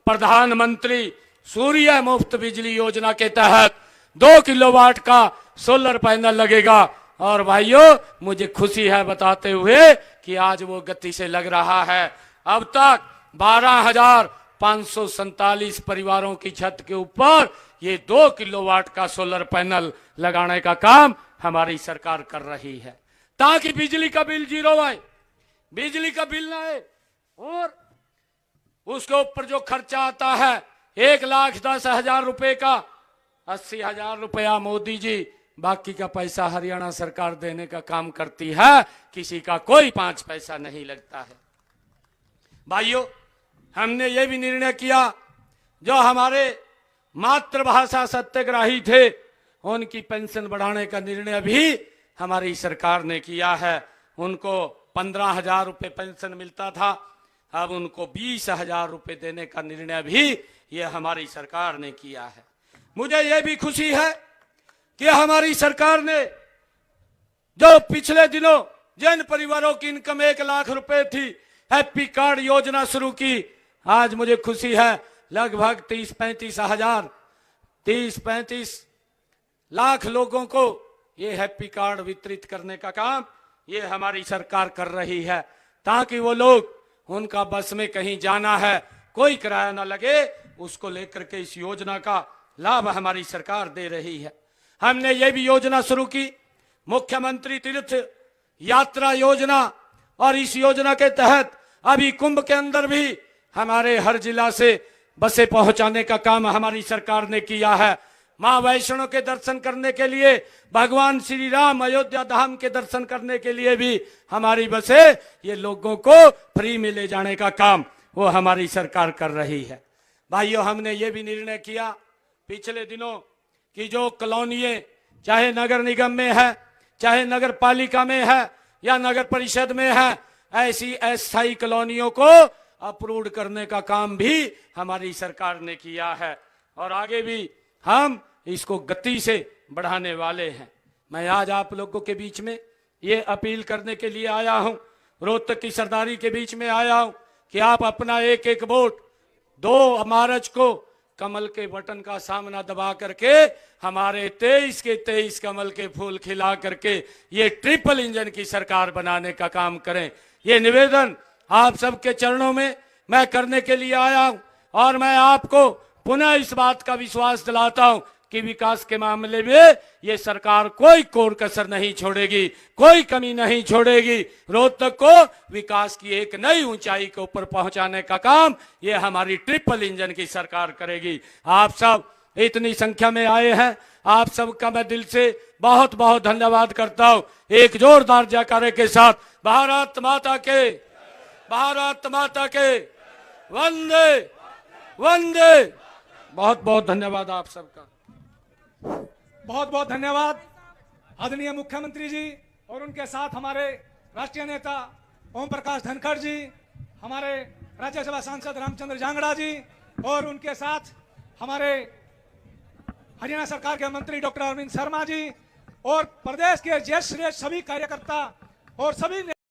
प्रधानमंत्री सूर्य मुफ्त बिजली योजना के तहत 2 किलोवाट का सोलर पैनल लगेगा। और भाइयों मुझे खुशी है बताते हुए कि आज वो गति से लग रहा है। अब तक 12,547 परिवारों की छत के ऊपर ये 2 किलोवाट का सोलर पैनल लगाने का काम हमारी सरकार कर रही है, ताकि बिजली का बिल 0 आए, बिजली का बिल ना आए। और उसके ऊपर जो खर्चा आता है 1,10,000 रुपए का 80,000 रुपया मोदी जी, बाकी का पैसा हरियाणा सरकार देने का काम करती है, किसी का कोई 5 पैसा नहीं लगता है। भाइयों हमने ये भी निर्णय किया, जो हमारे मातृभाषा सत्याग्रही थे उनकी पेंशन बढ़ाने का निर्णय भी हमारी सरकार ने किया है। उनको 15,000 रुपए पेंशन मिलता था, अब उनको 20,000 रुपए देने का निर्णय भी ये हमारी सरकार ने किया है। मुझे ये भी खुशी है कि हमारी सरकार ने जो पिछले दिनों जिन परिवारों की इनकम 1 लाख रुपए थी, हैप्पी कार्ड योजना शुरू की। आज मुझे खुशी है लगभग 30-35 लाख लोगों को ये हैप्पी कार्ड वितरित करने का काम ये हमारी सरकार कर रही है, ताकि वो लोग, उनका बस में कहीं जाना है, कोई किराया ना लगे, उसको लेकर के इस योजना का लाभ हमारी सरकार दे रही है। हमने ये भी योजना शुरू की, मुख्यमंत्री तीर्थ यात्रा योजना, और इस योजना के तहत अभी कुंभ के अंदर भी हमारे हर जिला से बसें पहुंचाने का काम हमारी सरकार ने किया है। मां वैष्णो के दर्शन करने के लिए, भगवान श्री राम अयोध्या धाम के दर्शन करने के लिए भी हमारी बसें ये लोगों को फ्री में ले जाने का काम वो हमारी सरकार कर रही है। भाइयों, हमने ये भी निर्णय किया पिछले दिनों कि जो कॉलोनियां चाहे नगर निगम में है, चाहे नगर पालिका में है या नगर परिषद में है, ऐसी अस्थायी कॉलोनियों को अप्रूव करने का काम भी हमारी सरकार ने किया है और आगे भी हम इसको गति से बढ़ाने वाले हैं। मैं आज आप लोगों के बीच में ये अपील करने के लिए आया हूं, रोहतक की सरदारी के बीच में आया हूं कि आप अपना एक एक वोट 2 मार्च को कमल के बटन का सामना दबा करके हमारे 23 के 23 कमल के फूल खिला करके ये ट्रिपल इंजन की सरकार बनाने का काम करें। ये निवेदन आप सबके चरणों में मैं करने के लिए आया हूं और मैं आपको पुनः इस बात का विश्वास दिलाता हूं कि विकास के मामले में ये सरकार कोई कोर कसर नहीं छोड़ेगी, कोई कमी नहीं छोड़ेगी। रोहतक को विकास की एक नई ऊंचाई के ऊपर पहुंचाने का काम ये हमारी ट्रिपल इंजन की सरकार करेगी। आप सब इतनी संख्या में आए हैं, आप सबका मैं दिल से बहुत बहुत धन्यवाद करता हूं। एक जोरदार जयकारे के साथ भारत माता के, भारत माता के, वंदे वंदे। बहुत बहुत धन्यवाद आप सबका। बहुत बहुत धन्यवाद आदरणीय मुख्यमंत्री जी और उनके साथ हमारे राष्ट्रीय नेता ओम प्रकाश धनखड़ जी, हमारे राज्यसभा सांसद रामचंद्र जांगड़ा जी और उनके साथ हमारे हरियाणा सरकार के मंत्री डॉक्टर अरविंद शर्मा जी और प्रदेश के ज्येष्ठ सभी कार्यकर्ता और सभी